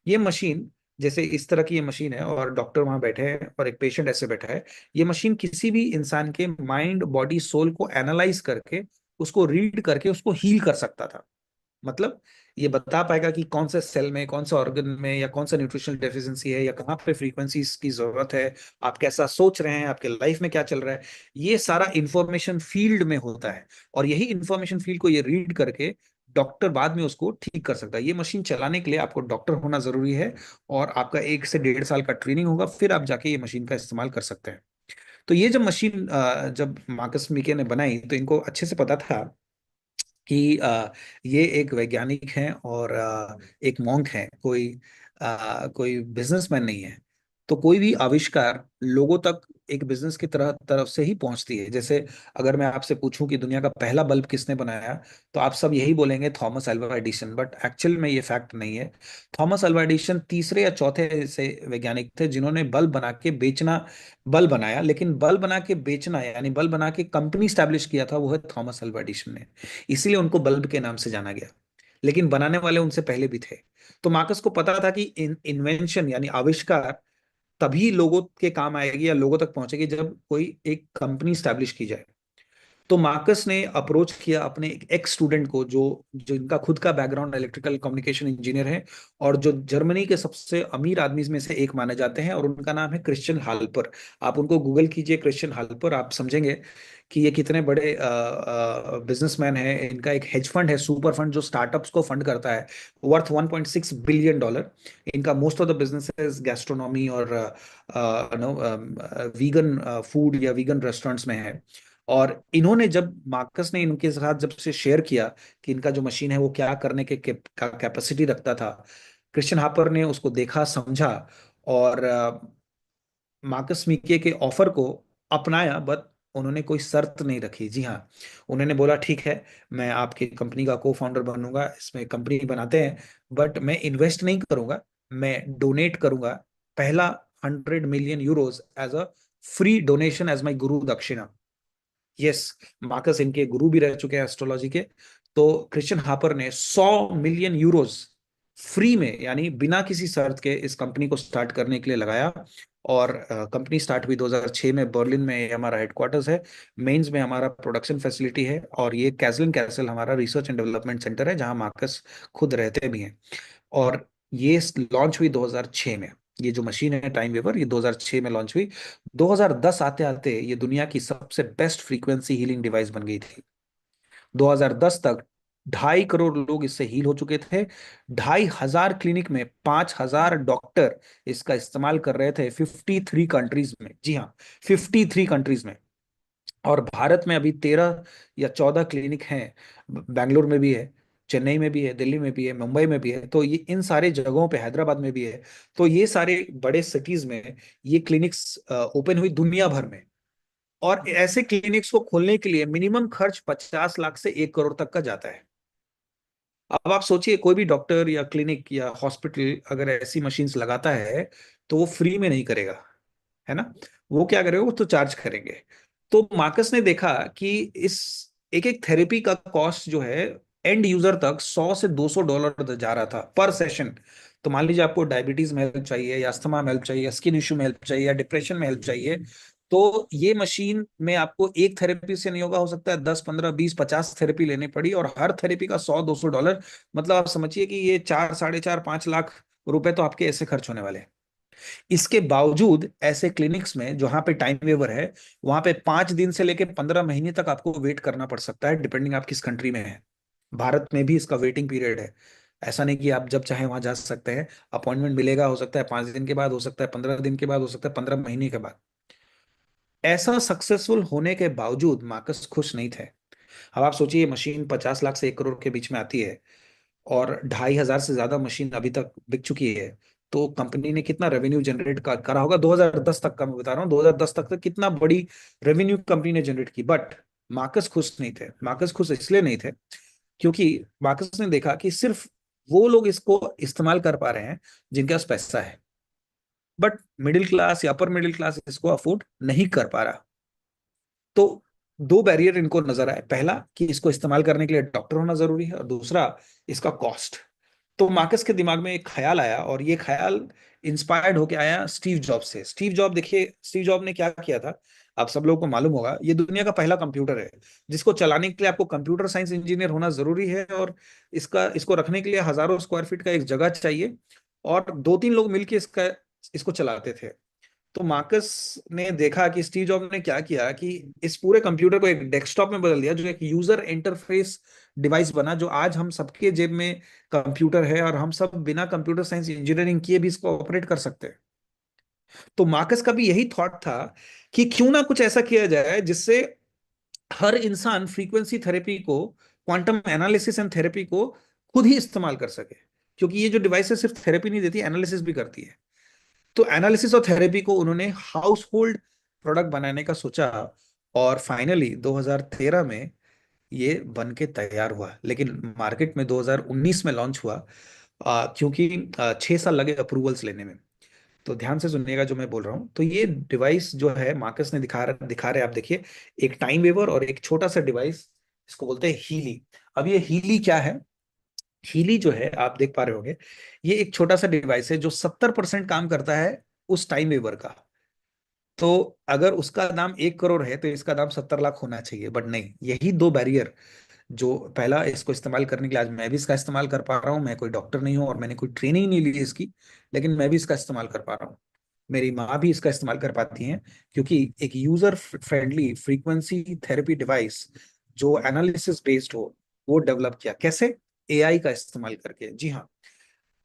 ये मशीन, जैसे इस तरह की ये मशीन है, और डॉक्टर वहां बैठे हैं और एक पेशेंट ऐसे बैठा है, ये मशीन किसी भी इंसान के माइंड, बॉडी, सोल को एनालाइज करके, उसको रीड करके, उसको हील कर सकता था। मतलब ये बता पाएगा कि कौन से सेल में, कौन सा ऑर्गन में, या कौन सा न्यूट्रिशनल डेफिशिएंसी है, या कहाँ पे फ्रीक्वेंसीज की जरूरत है, आप कैसा सोच रहे हैं, आपके लाइफ में क्या चल रहा है। ये सारा इंफॉर्मेशन फील्ड में होता है, और यही इंफॉर्मेशन फील्ड को ये रीड करके डॉक्टर बाद में उसको ठीक कर सकता है। ये मशीन चलाने के लिए आपको डॉक्टर होना जरूरी है, और आपका 1 से 1.5 साल का ट्रेनिंग होगा, फिर आप जाके ये मशीन का इस्तेमाल कर सकते हैं। तो ये जब मशीन जब मार्कस मीके ने बनाई, तो इनको अच्छे से पता था कि ये एक वैज्ञानिक हैं, और एक मॉन्क हैं, कोई बिजनेसमैन नहीं है। तो कोई भी आविष्कार लोगों तक एक बिजनेस की तरफ से ही पहुंचती है। जैसे अगर मैं आपसे पूछूं कि दुनिया का पहला बल्ब किसने बनाया, तो आप सब यही बोलेंगे Thomas Alva Edison, but actual में ये फैक्ट नहीं है। थॉमस अल्वा एडिसन तीसरे या चौथे ऐसे वैज्ञानिक थे जिन्होंने बल्ब बना के बेचना, बल्ब बनाया, लेकिन बल्ब बना के बेचना यानी बल्ब बना के कंपनी स्टैब्लिश किया था, वो है थॉमस अल्वा एडिसन ने। इसीलिए उनको बल्ब के नाम से जाना गया, लेकिन बनाने वाले उनसे पहले भी थे। तो मार्कस को पता था कि इन्वेंशन यानी आविष्कार तभी लोगों के काम आएगी या लोगों तक पहुंचेगी जब कोई एक कंपनी स्टैब्लिश की जाए। तो मार्कस ने अप्रोच किया अपने एक एक्स स्टूडेंट को, जो जो इनका खुद का बैकग्राउंड इलेक्ट्रिकल कम्युनिकेशन इंजीनियर है, और जो जर्मनी के सबसे अमीर आदमी में से एक माने जाते हैं, और उनका नाम है क्रिश्चियन हाल्पर। आप उनको गूगल कीजिए, क्रिश्चियन हाल्पर, आप समझेंगे कि ये कितने बड़े बिजनेसमैन हैं। इनका एक हेज फंड है, सुपर फंड, जो स्टार्टअप्स को फंड करता है, वर्थ $1.6 बिलियन। इनका most of the businesses gastronomy और नो वीगन फूड या वीगन रेस्टोरेंट्स में है। और इन्होंने, जब मार्कस ने इनके साथ जब से शेयर किया कि इनका जो मशीन है वो क्या करने के कैपेसिटी रखता था, क्रिश्चियन हापर ने उसको देखा, समझा, और मार्कस मीके के ऑफर को अपनाया। बट उन्होंने कोई शर्त नहीं रखी। जी हाँ, उन्होंने बोला ठीक है, मैं आपकी कंपनी का को फाउंडर बनूंगा, इसमें कंपनी बनाते हैं, बट मैं इन्वेस्ट नहीं करूंगा, मैं डोनेट करूंगा पहला €100 million as a free donation, as my गुरु दक्षिणा। यस, मार्कस इनके गुरु भी रह चुके हैं एस्ट्रोलॉजी के। तो क्रिश्चियन हापर ने €100 मिलियन फ्री में, यानी बिना किसी शर्त के, इस कंपनी को स्टार्ट करने के लिए लगाया। और कंपनी स्टार्ट हुई 2006 में। बर्लिन में ये हमारा हेडक्वार्टर्स है, मेंस में हमारा प्रोडक्शन फैसिलिटी है, और ये कैसलन कैसल हमारा रिसर्च एंड डेवलपमेंट सेंटर है, जहां मार्कस खुद रहते भी हैं। और ये लॉन्च हुई 2006 में। ये जो मशीन है टाइम वेवर, ये 2006 में लॉन्च हुई। 2010 आते आते ये दुनिया की सबसे बेस्ट फ्रीक्वेंसी हीलिंग डिवाइस बन गई थी। 2010 तक 2.5 करोड़ लोग इससे हील हो चुके थे। 2,500 क्लिनिक में 5,000 डॉक्टर इसका इस्तेमाल कर रहे थे, 53 कंट्रीज में। जी हाँ, 53 कंट्रीज में। और भारत में अभी 13 या 14 क्लिनिक हैं। बैंगलोर में भी है, चेन्नई में भी है, दिल्ली में भी है, मुंबई में भी है। तो ये इन सारे जगहों पे, हैदराबाद में भी है। तो ये सारे बड़े सिटीज में ये क्लिनिक्स ओपन हुई दुनिया भर में। और ऐसे क्लिनिक्स को खोलने के लिए मिनिमम खर्च 50 लाख से 1 करोड़ तक का जाता है। अब आप सोचिए, कोई भी डॉक्टर या क्लिनिक या हॉस्पिटल अगर ऐसी मशीन्स लगाता है, तो वो फ्री में नहीं करेगा, है ना। वो क्या करेगा, वो तो चार्ज करेंगे। तो मार्कस ने देखा कि इस एक एक थेरेपी का कॉस्ट जो है एंड यूजर तक $100 से $200 जा रहा था पर सेशन। तो मान लीजिए आपको डायबिटीज में हेल्प चाहिए, या अस्थमा में हेल्प चाहिए, या स्किन इश्यू में हेल्प चाहिए, या डिप्रेशन में हेल्प चाहिए, तो ये मशीन में आपको एक थेरेपी से नहीं होगा, हो सकता है 10, 15, 20, 50 थेरेपी लेनी पड़ी, और हर थेरेपी का $100, $200। मतलब आप समझिए कि ये 4, 4.5, 5 लाख रुपए तो आपके ऐसे खर्च होने वाले हैं। इसके बावजूद ऐसे क्लिनिक्स में जहां पे टाइम वेवर है, वहां पे 5 दिन से लेकर 15 महीने तक आपको वेट करना पड़ सकता है, डिपेंडिंग आप किस कंट्री में है। भारत में भी इसका वेटिंग पीरियड है। ऐसा नहीं कि आप जब चाहे वहां जा सकते हैं। अपॉइंटमेंट मिलेगा, हो सकता है 5 दिन के बाद, हो सकता है 15 दिन के बाद, हो सकता है 15 महीने के बाद। ऐसा सक्सेसफुल होने के बावजूद मार्कस खुश नहीं थे। अब आप सोचिए, मशीन 50 लाख से 1 करोड़ के बीच में आती है, और 2,500 से ज्यादा मशीन अभी तक बिक चुकी है। तो कंपनी ने कितना रेवेन्यू जनरेट करा होगा 2010 तक का, मैं बता रहा हूँ 2010 तक कितना बड़ी रेवेन्यू कंपनी ने जनरेट की। बट मार्कस खुश नहीं थे। मार्कस खुश इसलिए नहीं थे क्योंकि मार्कस ने देखा कि सिर्फ वो लोग इसको इस्तेमाल कर पा रहे हैं जिनके पास पैसा है, बट मिडिल क्लास या अपर मिडिल क्लास इसको अफोर्ड नहीं कर पा रहा। तो दो बैरियर इनको नजर आए। पहला कि इसको इस्तेमाल करने के लिए डॉक्टर होना जरूरी है, और दूसरा इसका कॉस्ट। तो मार्कस के दिमाग में एक ख्याल आया, और ये ख्याल इंस्पायर्ड होके आया स्टीव जॉब से। स्टीव जॉब, देखिए स्टीव जॉब ने क्या किया था, आप सब लोगों को मालूम होगा। ये दुनिया का पहला कंप्यूटर है जिसको चलाने के लिए आपको कंप्यूटर साइंस इंजीनियर होना जरूरी है, और इसको रखने के लिए हजारों स्क्वायर फीट का एक जगह चाहिए, और 2-3 लोग मिलकर इसको चलाते थे। तो मार्कस ने देखा कि स्टीव जॉब ने क्या किया कि इस पूरे कंप्यूटर को एक डेस्कटॉप में बदल दिया, जो एक यूजर इंटरफेस डिवाइस बना, जो आज हम सबके जेब में कंप्यूटर है, और हम सब बिना कंप्यूटर साइंस इंजीनियरिंग किए भी इसको ऑपरेट कर सकते हैं। तो मार्कस का भी यही थॉट था कि क्यों ना कुछ ऐसा किया जाए जिससे हर इंसान फ्रीक्वेंसी थेरेपी को, क्वांटम एनालिसिस एंड थेरेपी को खुद ही इस्तेमाल कर सके, क्योंकि ये जो डिवाइस है सिर्फ थेरेपी नहीं देती, एनालिसिस भी करती है। तो एनालिसिस और थेरेपी को उन्होंने हाउस होल्ड प्रोडक्ट बनाने का सोचा, और फाइनली 2013 में ये बन के तैयार हुआ, लेकिन मार्केट में 2019 में लॉन्च हुआ, क्योंकि 6 साल लगे अप्रूवल्स लेने में। तो ध्यान से सुनिएगा जो मैं बोल रहा हूँ। तो ये डिवाइस जो है मार्कस ने दिखा रहे, आप देखिए, एक टाइम वेवर और एक छोटा सा डिवाइस, इसको बोलते हैं हीली। अब ये हीली क्या है? हीली जो है, आप देख पा रहे होंगे, ये एक छोटा सा डिवाइस है जो 70% काम करता है उस टाइम वेवर का। तो अगर उसका दाम 1 करोड़ है तो इसका दाम 70 लाख होना चाहिए, बट नहीं, यही दो बैरियर जो, पहला, इसको इस्तेमाल करने के लिए आज मैं भी इसका इस्तेमाल कर पा रहा हूँ। मैं कोई डॉक्टर नहीं हूँ और मैंने कोई ट्रेनिंग नहीं ली है इसकी, लेकिन मैं भी इसका इस्तेमाल कर पा रहा हूँ। मेरी माँ भी इसका इस्तेमाल कर पाती हैं, क्योंकि एक user friendly frequency therapy device जो एनालिसिस बेस्ड हो, वो डेवलप किया। कैसे? एआई का इस्तेमाल करके। जी हाँ।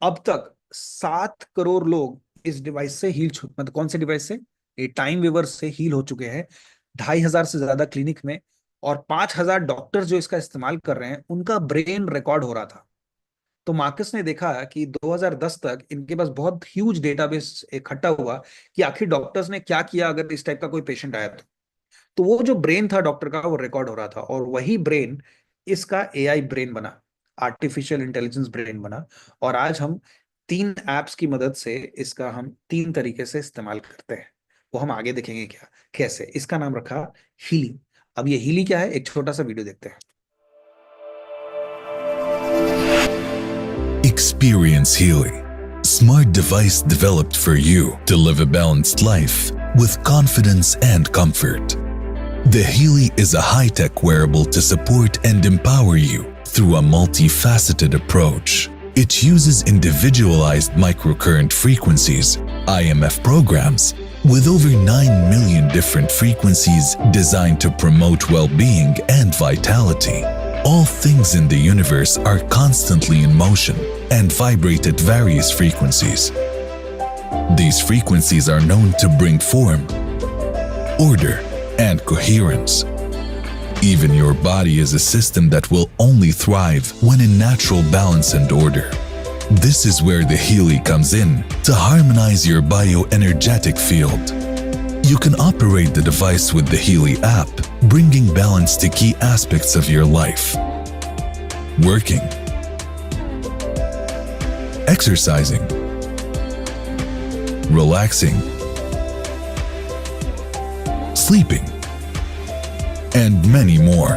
अब तक 7 करोड़ लोग इस डिवाइस से मतलब कौन से डिवाइस से? ये टाइम वेवर से हील हो चुके हैं। 2,500 से ज्यादा क्लिनिक में, और 5,000 डॉक्टर जो इसका इस्तेमाल कर रहे हैं उनका ब्रेन रिकॉर्ड हो रहा था। तो मार्कस ने देखा कि 2010 तक इनके पास बहुत ह्यूज डेटाबेस इकट्ठा हुआ कि आखिर डॉक्टर्स ने क्या किया अगर इस टाइप का कोई पेशेंट आया तो वो जो ब्रेन था डॉक्टर का वो रिकॉर्ड हो रहा था, और वही ब्रेन इसका एआई ब्रेन बना, आर्टिफिशियल इंटेलिजेंस ब्रेन बना। और आज हम 3 एप्स की मदद से इसका हम 3 तरीके से इस्तेमाल करते हैं। वो हम आगे देखेंगे क्या, कैसे। इसका नाम रखा हीली। अब ये हीली क्या है, एक छोटा सा वीडियो देखते हैं। Experience Healy, smart device developed for you to live a balanced life with confidence and comfort. The Healy is a high-tech wearable to support and empower you through a multifaceted approach. It uses individualized microcurrent frequencies, IMF programs, with over 9 million different frequencies designed to promote well-being and vitality. All things in the universe are constantly in motion and vibrate at various frequencies. These frequencies are known to bring form, order, and coherence. Even your body is a system that will only thrive when in natural balance and order. This is where the Healy comes in to harmonize your bioenergetic field. You can operate the device with the Healy app, bringing balance to key aspects of your life. Working, exercising, relaxing, sleeping, and many more.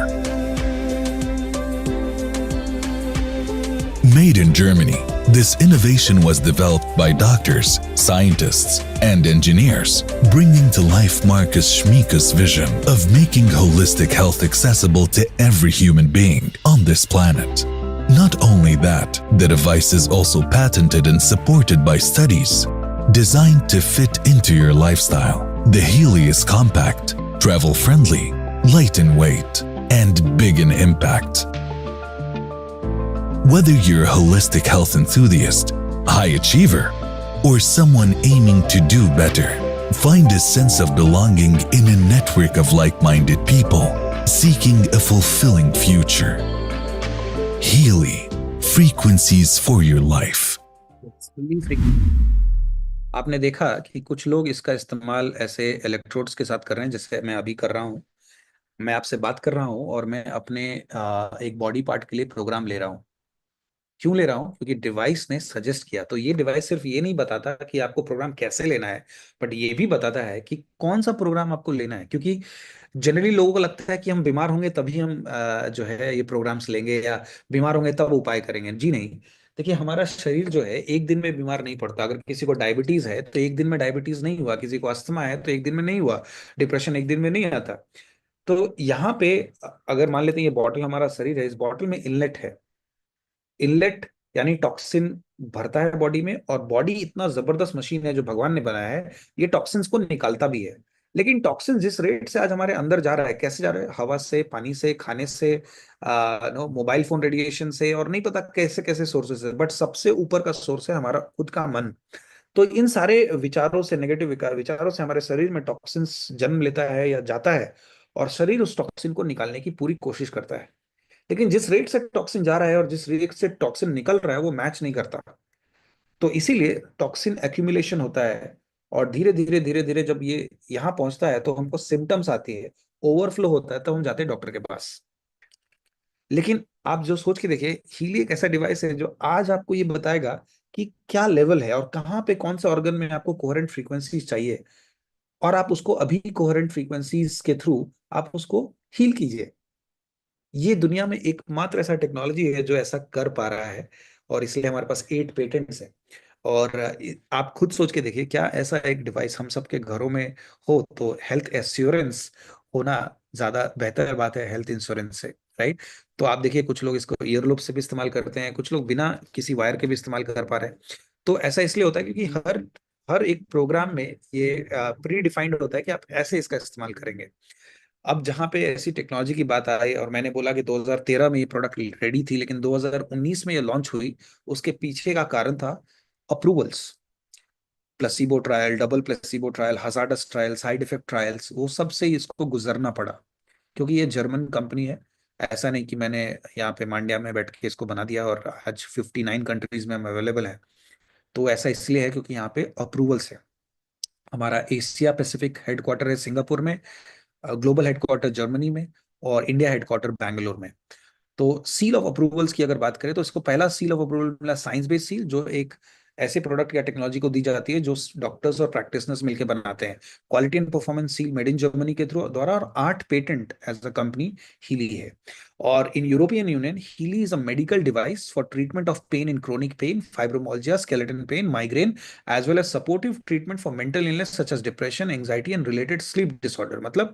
Made in Germany, this innovation was developed by doctors, scientists, and engineers, bringing to life Marcus Schmieka's vision of making holistic health accessible to every human being on this planet. Not only that, the device is also patented and supported by studies designed to fit into your lifestyle. The Healy is compact, travel-friendly, light in weight, and big in impact. Whether you're a holistic health enthusiast, high achiever, or someone aiming to do better, find a sense of belonging in a network of like-minded people seeking a fulfilling future. Healy, frequencies for your life. आपने देखा कि कुछ लोग इसका इस्तेमाल ऐसे electrodes के साथ कर रहे हैं, जैसे मैं अभी कर रहा हूँ। मैं आपसे बात कर रहा हूँ और मैं अपने एक बॉडी पार्ट के लिए प्रोग्राम ले रहा हूँ। क्यों ले रहा हूँ? क्योंकि डिवाइस ने सजेस्ट किया। तो ये डिवाइस सिर्फ ये नहीं बताता कि आपको प्रोग्राम कैसे लेना है, बट ये भी बताता है कि कौन सा प्रोग्राम आपको लेना है। क्योंकि जनरली लोगों को लगता है कि हम बीमार होंगे तभी हम जो है ये प्रोग्राम्स लेंगे, या बीमार होंगे तब उपाय करेंगे। जी नहीं। देखिए, हमारा शरीर जो है एक दिन में बीमार नहीं पड़ता। अगर किसी को डायबिटीज है तो एक दिन में डायबिटीज नहीं हुआ, किसी को अस्थमा है तो एक दिन में नहीं हुआ, डिप्रेशन एक दिन में नहीं आता। तो यहाँ पे अगर मान लेते हैं ये बॉटल हमारा शरीर है, इस बॉटल में इनलेट है। इनलेट यानी टॉक्सिन भरता है बॉडी में, और बॉडी इतना जबरदस्त मशीन है जो भगवान ने बनाया है, ये टॉक्सिन्स को निकालता भी है। लेकिन टॉक्सिन जिस रेट से आज हमारे अंदर जा रहा है, कैसे जा रहा है? हवा से, पानी से, खाने से, नो मोबाइल फोन रेडिएशन से, और नहीं पता कैसे कैसे सोर्सेस से, बट सबसे ऊपर का सोर्स है हमारा खुद का मन। तो इन सारे विचारों से, नेगेटिव विचारों से हमारे शरीर में टॉक्सिन्स जन्म लेता है या जाता है, और शरीर उस टॉक्सिन को निकालने की पूरी कोशिश करता है। लेकिन जिस रेट से टॉक्सिन जा रहा है और जिस रेट से टॉक्सिन निकल रहा है वो मैच नहीं करता। तो इसीलिए टॉक्सिन एक्यूमुलेशन होता है, और धीरे धीरे जब ये यहाँ पहुंचता है तो हमको सिम्टम्स आती है, ओवरफ्लो होता है, तो हम जाते हैं डॉक्टर के पास। लेकिन आप जो सोच के देखिए, हीली एक ऐसा डिवाइस है जो आज आपको ये बताएगा कि क्या लेवल है और कहाँ पे कौन से ऑर्गन में आपको कोहेरेंट फ्रीक्वेंसीज चाहिए, और आप उसको अभी कोहेरेंट फ्रीक्वेंसीज के थ्रू आप उसको हील कीजिए। ये दुनिया में एकमात्र ऐसा टेक्नोलॉजी है जो ऐसा कर पा रहा है, और इसलिए हमारे पास 8 पेटेंट्स हैं। और आप खुद सोच के देखिए, क्या ऐसा एक डिवाइस हम सबके घरों में हो तो हेल्थ एश्योरेंस होना ज्यादा बेहतर बात है हेल्थ इंश्योरेंस से, राइट? तो आप देखिए, कुछ लोग इसको ईयरलोब से भी इस्तेमाल करते हैं, कुछ लोग बिना किसी वायर के भी इस्तेमाल कर पा रहे हैं। तो ऐसा इसलिए होता है क्योंकि हर हर एक प्रोग्राम में ये प्री डिफाइंड होता है कि आप ऐसे इसका इस्तेमाल करेंगे। अब जहां पे ऐसी टेक्नोलॉजी की बात आई, और मैंने बोला कि 2013 में ये प्रोडक्ट रेडी थी लेकिन 2019 में ये लॉन्च हुई, उसके पीछे का कारण था approvals, placebo trial, double placebo trial, hazardous trial, side effect trials, वो सब से इसको गुजरना पड़ा, क्योंकि ये जर्मन कंपनी है। ऐसा नहीं कि मैंने यहाँ पे मांड्या में बैठ के इसको बना दिया और आज 59 कंट्रीज में हम अवेलेबल है। तो ऐसा इसलिए है क्योंकि यहाँ पे अप्रूवल्स है। हमारा एशिया पैसिफिक हेडक्वार्टर है सिंगापुर में, ग्लोबल हेडक्वार्टर जर्मनी में, और इंडिया हेडक्वार्टर बैंगलोर में। तो सील ऑफ अप्रूवल्स की अगर बात करें तो इसको पहला सील ऑफ अप्रूवल मिला साइंस बेस्ड सील, जो एक ऐसे प्रोडक्ट या टेक्नोलॉजी को दी जाती है जो डॉक्टर्स और प्रैक्टिशनर्स मिलकर बनाते हैं। Quality and performance seal made in Germany के थ्रू द्वारा, और 8 patent as a company Healy है। और in European Union, Healy is a medical device for treatment of pain in chronic pain, fibromyalgia, skeleton pain, migraine, as well as supportive treatment for mental illness such as depression, anxiety and related sleep disorder। मतलब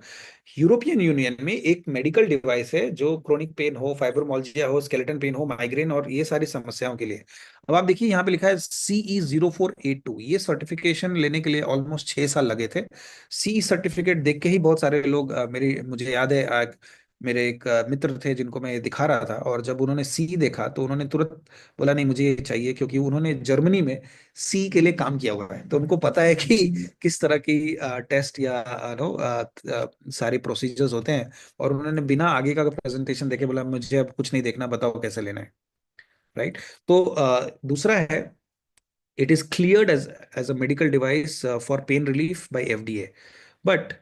European union में एक medical device है जो chronic pain हो, फाइब्रोमोल्जिया हो, skeleton pen हो, migraine और ये सारी समस्याओं के लिए। अब आप देखिए, यहाँ पे लिखा है CE0482, ये सर्टिफिकेशन लेने के लिए ऑलमोस्ट 6 साल लगे थे। सी सर्टिफिकेट देख के ही बहुत सारे लोग मेरे मुझे याद है, मेरे एक मित्र थे जिनको मैं ये दिखा रहा था, और जब उन्होंने सी देखा तो उन्होंने तुरंत बोला नहीं मुझे ये चाहिए, क्योंकि उन्होंने जर्मनी में सी के लिए काम किया हुआ है, तो उनको पता है कि किस तरह की टेस्ट या सारे प्रोसीजर्स होते हैं। और उन्होंने बिना आगे का प्रेजेंटेशन देखे बोला मुझे अब कुछ नहीं देखना, बताओ कैसे लेना है, राइट? तो दूसरा है, it is cleared as a medical device for pain relief by FDA। But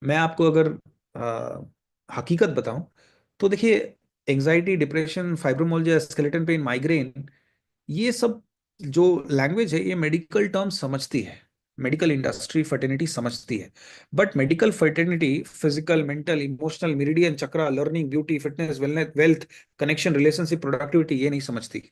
मैं आपको अगर हकीकत बताऊं तो देखिए, anxiety, depression, fibromyalgia, skeleton pain, migraine, ये सब जो लैंग्वेज है ये मेडिकल टर्म समझती है, मेडिकल इंडस्ट्री फर्टिनिटी समझती है। But medical fraternity physical, mental, emotional, meridian, chakra, learning, beauty, fitness, wellness, wealth, connection, relationship, productivity, ये नहीं समझती।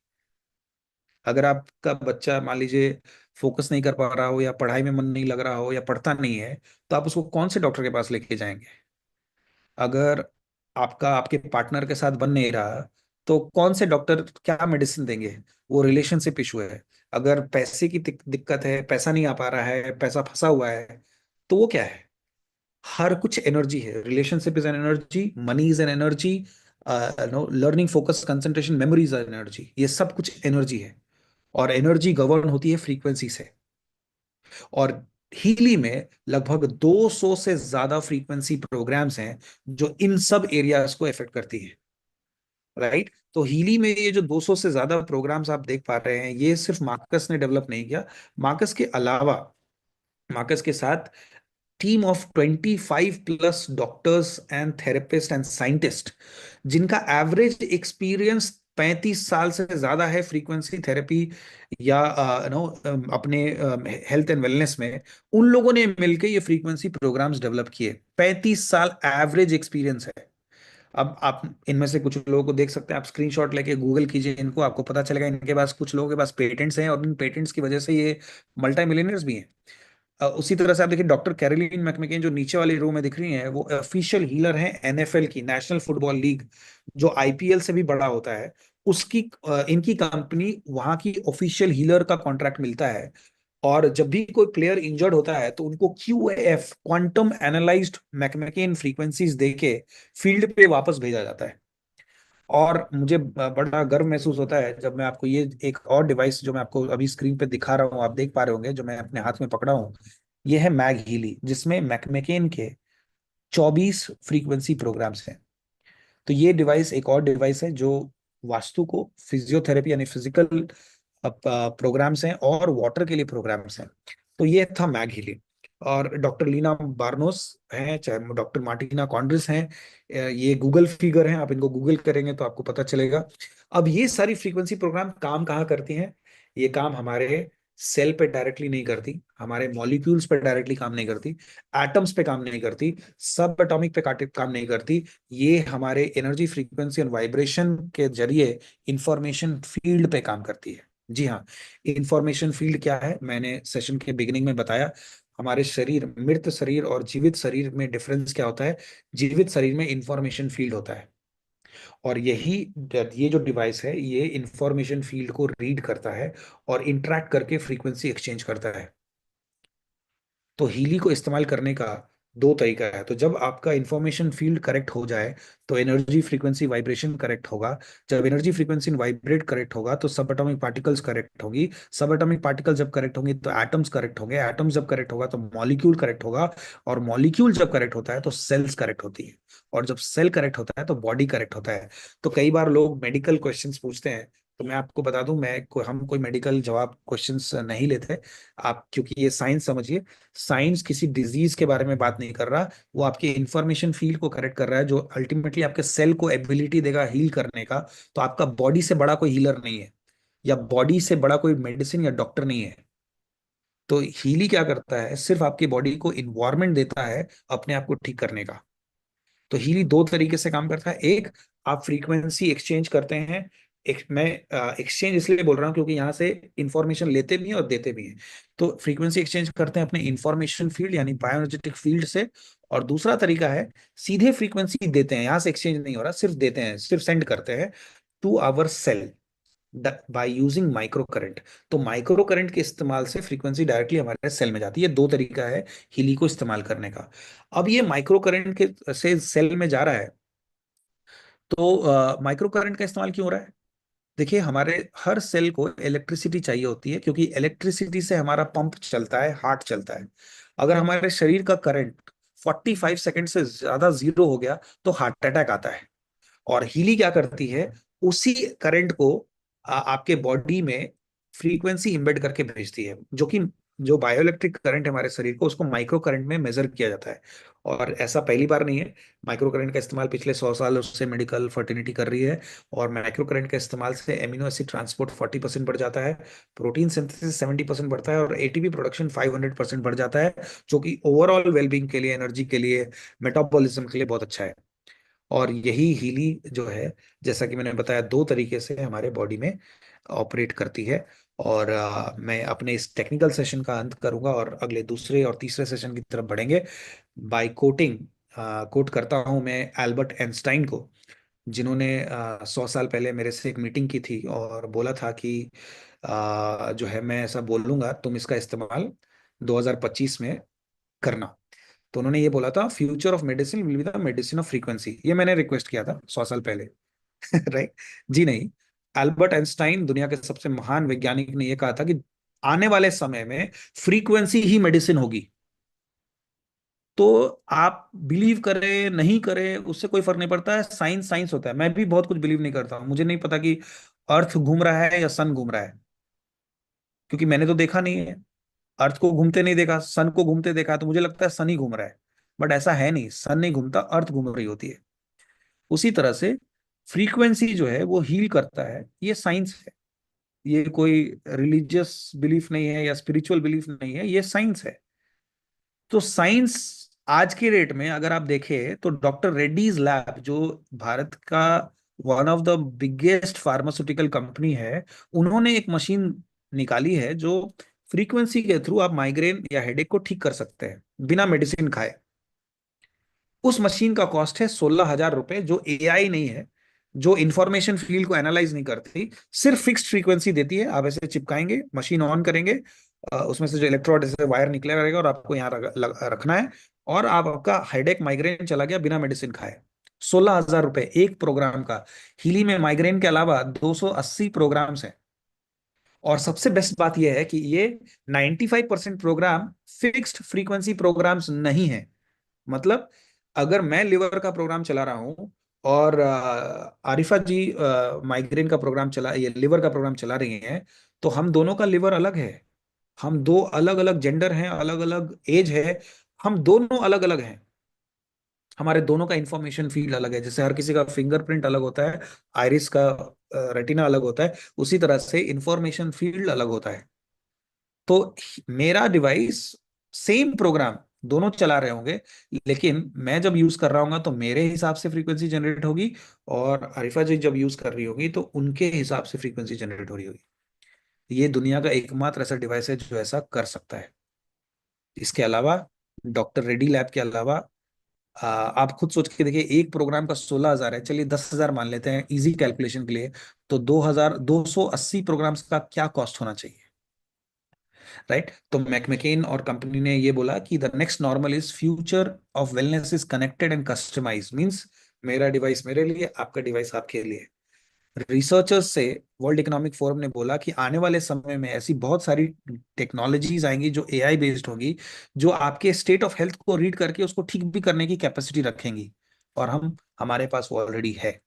अगर आपका बच्चा मान लीजिए फोकस नहीं कर पा रहा हो, या पढ़ाई में मन नहीं लग रहा हो, या पढ़ता नहीं है, तो आप उसको कौन से डॉक्टर के पास लेके जाएंगे? अगर आपका आपके पार्टनर के साथ बन नहीं रहा, तो कौन से डॉक्टर क्या मेडिसिन देंगे? वो रिलेशनशिप इशू है। अगर पैसे की दिक्कत है, पैसा नहीं आ पा रहा है, पैसा फंसा हुआ है, तो वो क्या है? हर कुछ एनर्जी है। Relationship is an energy, money is an energy, know learning, focus, concentration, memory is an energy, ये सब कुछ एनर्जी है। और एनर्जी गवर्न होती है फ्रीक्वेंसी से। और हीली में लगभग 200 से ज्यादा फ्रीक्वेंसी प्रोग्राम्स हैं जो इन सब एरियाज को इफेक्ट करती है, राइट? तो हीली में ये जो 200 से ज्यादा प्रोग्राम्स आप देख पा रहे हैं, ये सिर्फ मार्कस ने डेवलप नहीं किया। मार्कस के अलावा, मार्कस के साथ team of 25+ doctors and therapist and scientist, जिनका एवरेज एक्सपीरियंस 35 साल से ज्यादा है फ्रीक्वेंसी थेरेपी या नो अपने हेल्थ एंड वेलनेस में, उन लोगों ने मिलकर ये फ्रीक्वेंसी प्रोग्राम्स डेवलप किए। 35 साल एवरेज एक्सपीरियंस है। अब आप इनमें से कुछ लोगों को देख सकते हैं, आप स्क्रीनशॉट लेके गूगल कीजिए इनको, आपको पता चलेगा इनके पास, कुछ लोगों के पास पेटेंट्स हैं, और इन पेटेंट्स की वजह से ये मल्टी मिलियनर्स भी हैं। उसी तरह से आप देखिए, डॉक्टर कैरोलिन मैकमेकेन जो नीचे वाली रो में दिख रही हैं, वो ऑफिशियल हीलर हैं NFL की, नेशनल फुटबॉल लीग, जो IPL से भी बड़ा होता है। उसकी इनकी कंपनी वहां की ऑफिशियल हीलर का कॉन्ट्रैक्ट मिलता है। और जब भी कोई प्लेयर इंजर्ड होता है तो उनको QAF, क्वांटम एनालाइज्ड मैकमेकेन फ्रीक्वेंसीज देके फील्ड पे वापस भेजा जाता है। और मुझे बड़ा गर्व महसूस होता है जब मैं आपको ये एक और डिवाइस जो मैं आपको अभी स्क्रीन पे दिखा रहा हूँ, आप देख पा रहे होंगे, जो मैं अपने हाथ में पकड़ा हूँ, ये है मैग हीली, जिसमें मैकमेकेन के 24 फ्रीक्वेंसी प्रोग्राम्स हैं। तो ये डिवाइस एक और डिवाइस है जो वास्तु को फिजियोथेरेपी यानी फिजिकल प्रोग्राम्स हैं और वाटर के लिए प्रोग्राम्स हैं। तो ये था मैग हीलिंग। और डॉक्टर लीना बार्नोस हैं, चाहे डॉक्टर मार्टिना कॉन्ड्रिस हैं, ये गूगल फिगर हैं, आप इनको गूगल करेंगे तो आपको पता चलेगा। अब ये सारी फ्रीक्वेंसी प्रोग्राम काम कहाँ करती हैं? ये काम हमारे सेल पे डायरेक्टली नहीं करती, हमारे मॉलिक्यूल्स पे डायरेक्टली काम नहीं करती, एटम्स पे काम नहीं करती, सब एटॉमिक पे काम नहीं करती। ये हमारे एनर्जी, फ्रीक्वेंसी और वाइब्रेशन के जरिए इंफॉर्मेशन फील्ड पे काम करती है। जी हाँ, इंफॉर्मेशन फील्ड क्या है मैंने सेशन के बिगिनिंग में बताया। हमारे शरीर, मृत शरीर और जीवित शरीर में डिफरेंस क्या होता है? जीवित शरीर में इंफॉर्मेशन फील्ड होता है, और ये जो डिवाइस है ये इंफॉर्मेशन फील्ड को रीड करता है और इंटरेक्ट करके फ्रीक्वेंसी एक्सचेंज करता है। तो हीली को इस्तेमाल करने का दो तरीका है। तो जब आपका इंफॉर्मेशन फील्ड करेक्ट हो जाए तो एनर्जी, फ्रीक्वेंसी, वाइब्रेशन करेक्ट होगा। जब एनर्जी, फ्रीक्वेंसी, वाइब्रेट करेक्ट होगा तो सब एटॉमिक पार्टिकल्स करेक्ट होगी। सब एटॉमिक पार्टिकल जब करेक्ट होंगे तो एटम्स करेक्ट होंगे। एटम्स जब करेक्ट होगा तो मॉलिक्यूल करेक्ट होगा। और मॉलिक्यूल जब करेक्ट होता है तो सेल्स करेक्ट होती है। और जब सेल करेक्ट होता है तो बॉडी करेक्ट होता है। तो कई बार लोग मेडिकल क्वेश्चंस पूछते हैं, तो मैं आपको बता दूं, हम कोई मेडिकल जवाब क्वेश्चंस नहीं लेते। आप क्योंकि ये साइंस समझिए, साइंस किसी डिजीज के बारे में बात नहीं कर रहा, वो आपके इंफॉर्मेशन फील्ड को करेक्ट कर रहा है, जो अल्टीमेटली आपके सेल को एबिलिटी देगा हील करने का। तो आपका बॉडी से बड़ा कोई हीलर नहीं है, या बॉडी से बड़ा कोई मेडिसिन या डॉक्टर नहीं है। तो हीली क्या करता है? सिर्फ आपकी बॉडी को इन्वायरमेंट देता है अपने आप को ठीक करने का। तो हीली दो तरीके से काम करता है। एक, आप फ्रीक्वेंसी एक्सचेंज करते हैं। मैं एक्सचेंज इसलिए बोल रहा हूँ क्योंकि यहाँ से इंफॉर्मेशन लेते भी हैं और देते भी हैं। तो फ्रीक्वेंसी एक्सचेंज करते हैं अपने इंफॉर्मेशन फील्ड यानी बायोएनर्जेटिक फील्ड से। और दूसरा तरीका है सीधे फ्रीक्वेंसी देते हैं, यहाँ से एक्सचेंज नहीं हो रहा, सिर्फ देते हैं, सिर्फ सेंड करते हैं to our cell by using micro current. तो माइक्रो करंट के इस्तेमाल से फ्रीक्वेंसी डायरेक्टली हमारे सेल में जाती है। दो तरीका है हीली को इस्तेमाल करने का। अब ये माइक्रो करंट के से सेल में जा रहा है, तो माइक्रो करंट का इस्तेमाल क्यों हो रहा है? देखिए, हमारे हर सेल को इलेक्ट्रिसिटी चाहिए होती है, क्योंकि इलेक्ट्रिसिटी से हमारा पंप चलता है, हार्ट चलता है। अगर हमारे शरीर का करंट 45 सेकंड से ज्यादा जीरो हो गया तो हार्ट अटैक आता है। और हीली क्या करती है? उसी करंट को आपके बॉडी में फ्रीक्वेंसी इम्बेड करके भेजती है, जो कि जो बायोइलेक्ट्रिक करंट है हमारे शरीर को, उसको माइक्रो करंट में मेजर किया जाता है। और ऐसा पहली बार नहीं है, माइक्रो करंट का इस्तेमाल पिछले 100 साल से मेडिकल फर्टिनिटी कर रही है। और माइक्रो करंट के इस्तेमाल से एमिनो एसिड ट्रांसपोर्ट 40% बढ़ जाता है, प्रोटीन सिंथेसिस 70% बढ़ता है, और एटीपी प्रोडक्शन 500% बढ़ जाता है, जो कि ओवरऑल वेलबींग के लिए, एनर्जी के लिए, मेटाबॉलिज्म के लिए बहुत अच्छा है। और यही हीली जो है, जैसा कि मैंने बताया, दो तरीके से हमारे बॉडी में ऑपरेट करती है। और मैं अपने इस टेक्निकल सेशन का अंत करूंगा और अगले दूसरे और तीसरे सेशन की तरफ बढ़ेंगे बाय कोटिंग। कोट करता हूं मैं एल्बर्ट आइंस्टाइन को, जिन्होंने 100 साल पहले मेरे से एक मीटिंग की थी और बोला था कि जो है, मैं ऐसा बोलूंगा, तुम इसका इस्तेमाल 2025 में करना। तो उन्होंने ये बोला था, future of medicine will be the medicine of frequency. ये मैंने रिक्वेस्ट किया था 100 साल पहले। राइट? जी नहीं, एल्बर्ट आइंस्टाइन, दुनिया के सबसे महान वैज्ञानिक, ने यह कहा था कि आने वाले समय में फ्रीक्वेंसी ही मेडिसिन होगी। तो आप बिलीव करें नहीं करें उससे कोई फर्क नहीं पड़ता है, साइंस साइंस होता है। मैं भी बहुत कुछ बिलीव नहीं करता हूं, मुझे नहीं पता कि अर्थ घूम रहा है या सन घूम रहा है, क्योंकि मैंने तो देखा नहीं है। अर्थ को घूमते नहीं देखा, सन को घूमते देखा है, तो मुझे लगता है सन ही घूम रहा है। बट ऐसा है नहीं, सन नहीं घूमता, अर्थ घूम रही होती है। उसी तरह से फ्रीक्वेंसी जो है वो हील करता है, ये साइंस है। ये कोई रिलीजियस बिलीफ नहीं है या स्पिरिचुअल बिलीफ नहीं है, ये साइंस है। तो साइंस आज के डेट में अगर आप देखें तो डॉक्टर रेड्डीज लैब, जो भारत का one of the biggest pharmaceutical company है, उन्होंने एक मशीन निकाली है जो फ्रीक्वेंसी के थ्रू आप माइग्रेन या हेडेक को ठीक कर सकते हैं बिना मेडिसिन खाए। उस मशीन का कॉस्ट है 16,000 रुपए, जो एआई नहीं है, जो इंफॉर्मेशन फील्ड को एनालाइज नहीं करती, सिर्फ फिक्स्ड फ्रीक्वेंसी देती है। आप ऐसे चिपकाएंगे, मशीन ऑन करेंगे, उसमें से जो इलेक्ट्रोड से वायर निकलेगा रहेगा और आपको यहाँ रखना है, और आपका हेडेक, माइग्रेन चला गया बिना मेडिसिन खाए। 16,000 रुपए एक प्रोग्राम का। हिली में माइग्रेन के अलावा 280 प्रोग्राम्स हैं। और सबसे बेस्ट बात यह है कि ये 95% प्रोग्राम फिक्स्ड फ्रीक्वेंसी प्रोग्राम्स नहीं है। मतलब अगर मैं लिवर का प्रोग्राम चला रहा हूं और आरिफा जी माइग्रेन का प्रोग्राम चला, ये लिवर का प्रोग्राम चला रही हैं, तो हम दोनों का लिवर अलग है, हम दो अलग अलग जेंडर हैं, अलग अलग एज है, हम दोनों अलग अलग हैं, हमारे दोनों का इंफॉर्मेशन फील्ड अलग है। जैसे हर किसी का फिंगरप्रिंट अलग होता है, आइरिस का रेटिना अलग होता है, उसी तरह से इंफॉर्मेशन फील्ड अलग होता है। तो मेरा डिवाइस सेम प्रोग्राम दोनों चला रहे होंगे, लेकिन मैं जब यूज कर रहा हूँ तो मेरे हिसाब से फ्रीक्वेंसी जनरेट होगी, और आरिफा जी जब यूज कर रही होगी तो उनके हिसाब से फ्रीक्वेंसी जनरेट हो रही होगी। ये दुनिया का एकमात्र ऐसा डिवाइस है जो ऐसा कर सकता है। इसके अलावा डॉक्टर रेड्डी लैब के अलावा आप खुद सोच के देखिए, एक प्रोग्राम का 16,000 है, चलिए 10,000 मान लेते हैं इजी कैलकुलेशन के लिए, तो 2,280 प्रोग्राम्स का क्या कॉस्ट होना चाहिए, राइट? तो मैकमेकेन और कंपनी ने ये बोला कि the next normal is future of wellness is connected and customize, means मेरा डिवाइस मेरे लिए, आपका डिवाइस आपके लिए। रिसर्चर्स से वर्ल्ड इकोनॉमिक फोरम ने बोला कि आने वाले समय में ऐसी बहुत सारी टेक्नोलॉजीज आएंगी जो एआई बेस्ड होगी, जो आपके स्टेट ऑफ हेल्थ को रीड करके उसको ठीक भी करने की कैपेसिटी रखेंगी, और हमारे पास वो ऑलरेडी है।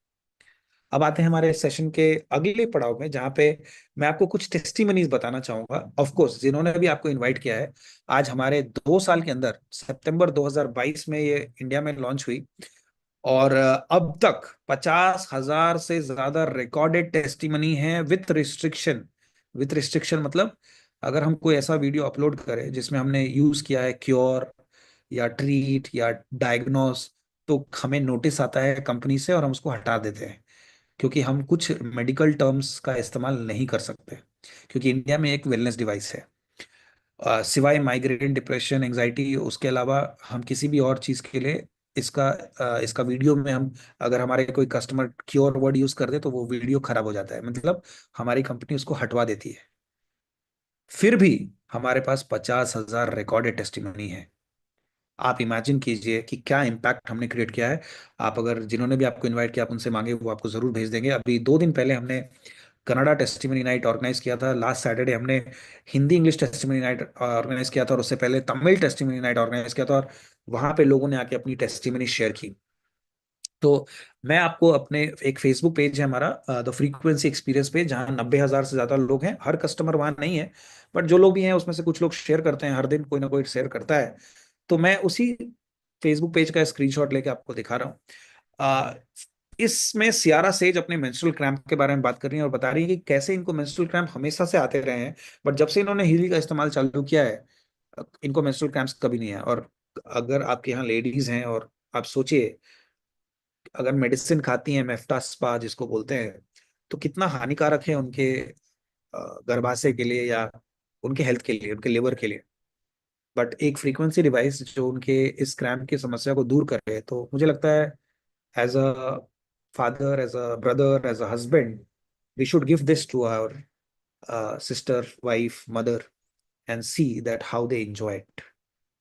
अब आते हैं हमारे सेशन के अगले पड़ाव में, जहां पे मैं आपको कुछ टेस्टिमनीज बताना चाहूंगा, ऑफ कोर्स जिन्होंने भी आपको इनवाइट किया है। आज हमारे 2 साल के अंदर सितंबर 2022 में ये इंडिया में लॉन्च हुई, और अब तक 50,000 से ज्यादा रिकॉर्डेड टेस्टिमनी है विथ रिस्ट्रिक्शन। विथ रिस्ट्रिक्शन मतलब अगर हम कोई ऐसा वीडियो अपलोड करें जिसमें हमने यूज किया है क्योर या ट्रीट या डायग्नोस, तो हमें नोटिस आता है कंपनी से और हम उसको हटा देते हैं, क्योंकि हम कुछ मेडिकल टर्म्स का इस्तेमाल नहीं कर सकते, क्योंकि इंडिया में एक वेलनेस डिवाइस है। सिवाय माइग्रेन, डिप्रेशन, एंजाइटी, उसके अलावा हम किसी भी और चीज के लिए इसका वीडियो में हम, अगर हमारे कोई कस्टमर क्योर वर्ड यूज कर दे तो वो वीडियो खराब हो जाता है, मतलब हमारी कंपनी उसको हटवा देती है। फिर भी हमारे पास 50,000 रिकॉर्डेड टेस्टिमनी है। आप इमेजिन कीजिए कि क्या इम्पैक्ट हमने क्रिएट किया है। आप अगर, जिन्होंने भी आपको इनवाइट किया, आप उनसे मांगे, वो आपको जरूर भेज देंगे। अभी 2 दिन पहले हमने कनाडा टेस्टिमनी नाइट ऑर्गेनाइज किया था, लास्ट सैटरडे हमने Hindi English testimony night organize किया था, और उससे पहले तमिल टेस्टिमनी नाइट ऑर्गेनाइज किया था, और वहां पे लोगों ने आके अपनी टेस्टिमनी शेयर की। तो मैं आपको अपने, एक फेसबुक पेज है हमारा द फ्रीक्वेंसी एक्सपीरियंस पे, जहाँ 90,000 से ज्यादा लोग हैं। हर कस्टमर वहां नहीं है, बट जो लोग भी हैं उसमें से कुछ लोग शेयर करते हैं, हर दिन कोई ना कोई शेयर करता है। तो मैं उसी फेसबुक पेज का स्क्रीनशॉट लेके आपको दिखा रहा हूँ। आ, इसमें सियारा सेज अपने मेंस्ट्रुअल क्रैम्प के बारे में बात कर रही है, और बता रही है कि कैसे इनको मेंस्ट्रुअल क्रैम्प हमेशा से आते रहे हैं, बट जब से इन्होंने हीली का इस्तेमाल चालू किया है, इनको मेंस्ट्रुअल क्रैम्प्स कभी नहीं है। और अगर आपके यहाँ लेडीज हैं, और आप सोचिए अगर मेडिसिन खाती हैं, मेफ्टा स्पा जिसको बोलते हैं, तो कितना हानिकारक है उनके गर्भाशय के लिए, या उनके हेल्थ के लिए, उनके लिवर के लिए। बट एक फ्रीक्वेंसी डिवाइस जो उनके इस क्रैम्प की समस्या को दूर करे, तो मुझे लगता है as a father, as a brother, as a husband, we should give this to our sister, wife, mother, and see that how they enjoy it,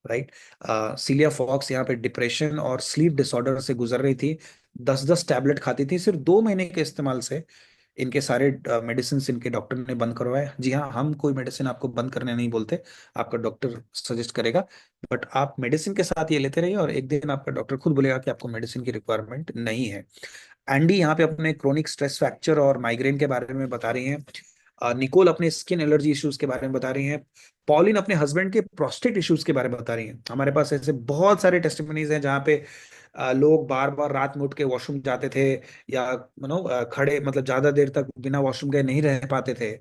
right? Celia Fox यहाँ पे डिप्रेशन और स्लीप डिसऑर्डर से गुजर रही थी, 10-10 tablet खाती थी, सिर्फ 2 महीने के इस्तेमाल से इनके सारे मेडिसिन इनके डॉक्टर ने बंद करवाए। जी हाँ, हम कोई मेडिसिन आपको बंद करने नहीं बोलते, आपका डॉक्टर सजेस्ट करेगा, बट आप मेडिसिन के साथ ये लेते रहिए, और एक दिन आपका डॉक्टर खुद बोलेगा कि आपको मेडिसिन की रिक्वायरमेंट नहीं है। एंडी यहाँ पे अपने क्रोनिक स्ट्रेस फ्रैक्चर और माइग्रेन के बारे में बता रही हैं। निकोल अपने स्किन एलर्जी इश्यूज के बारे में बता रही हैं। पॉलिन अपने हस्बैंड के प्रोस्टेट इश्यूज के बारे में बता रही हैं। हमारे पास ऐसे बहुत सारे टेस्टिमनीज हैं जहाँ पे लोग बार बार रात में उठ के वॉशरूम जाते थे, या खड़े, मतलब ज्यादा देर तक बिना वॉशरूम गए नहीं रह पाते थे,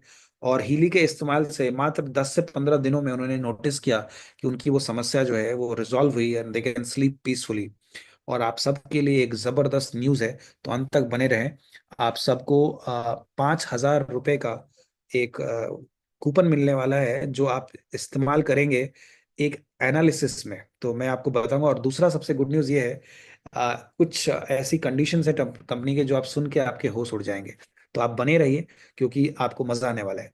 और हीली के इस्तेमाल से मात्र 10 से 15 दिनों में उन्होंने नोटिस किया कि उनकी वो समस्या जो है वो रिजॉल्व हुई, and they can sleep peacefully. और आप सबके लिए एक जबरदस्त न्यूज है, तो अंत तक बने रहें। आप सबको 5,000 रुपए का एक कूपन मिलने वाला है, जो आप इस्तेमाल करेंगे एक एनालिसिस में, तो मैं आपको बताऊंगा। और दूसरा सबसे गुड न्यूज़ ये है, कुछ ऐसी कंडीशंस है कंपनी के जो आप सुन के आपके होश उड़ जाएंगे। तो आप बने रहिए, क्योंकि आपको मजा आने वाला है।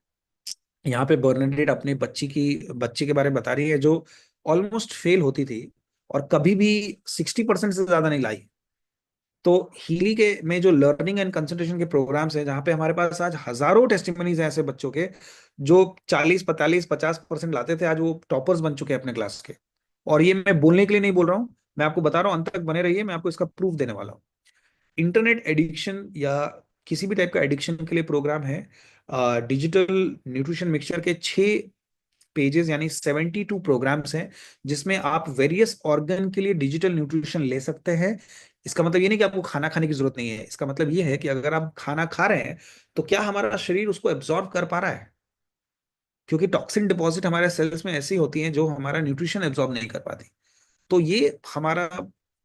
यहाँ पे बर्नाडेट अपने बच्ची के बारे में बता रही है, जो ऑलमोस्ट फेल होती थी और कभी भी 60% से ज्यादा नहीं लाई। तो हीली के में जो लर्निंग एंड कंसंट्रेशन के प्रोग्राम्स हैं, जहाँ पे हमारे पास आज हजारों टेस्टिमनीज हैं ऐसे बच्चों के जो 40, 45, 50% लाते थे, आज वो टॉपर्स बन चुके हैं अपने क्लास के। और ये मैं बोलने के लिए नहीं बोल रहा हूँ, मैं आपको बता रहा हूँ, अंत तक बने रहिए, मैं आपको इसका प्रूफ देने वाला हूँ। इंटरनेट एडिक्शन या किसी भी टाइप का एडिक्शन के लिए प्रोग्राम है। डिजिटल न्यूट्रिशन मिक्सचर के 6 पेजेस यानी 72 प्रोग्राम्स हैं, जिसमें आप वेरियस ऑर्गन के लिए डिजिटल न्यूट्रिशन ले सकते हैं। इसका मतलब ये नहीं कि आपको खाना खाने की जरूरत नहीं है, इसका मतलब ये है कि अगर आप खाना खा रहे हैं तो क्या हमारा शरीर उसको एब्जॉर्ब कर पा रहा है, क्योंकि टॉक्सिन डिपॉजिट हमारे सेल्स में ऐसी होती हैं जो हमारा न्यूट्रिशन एब्जॉर्ब नहीं कर पाती। तो ये हमारा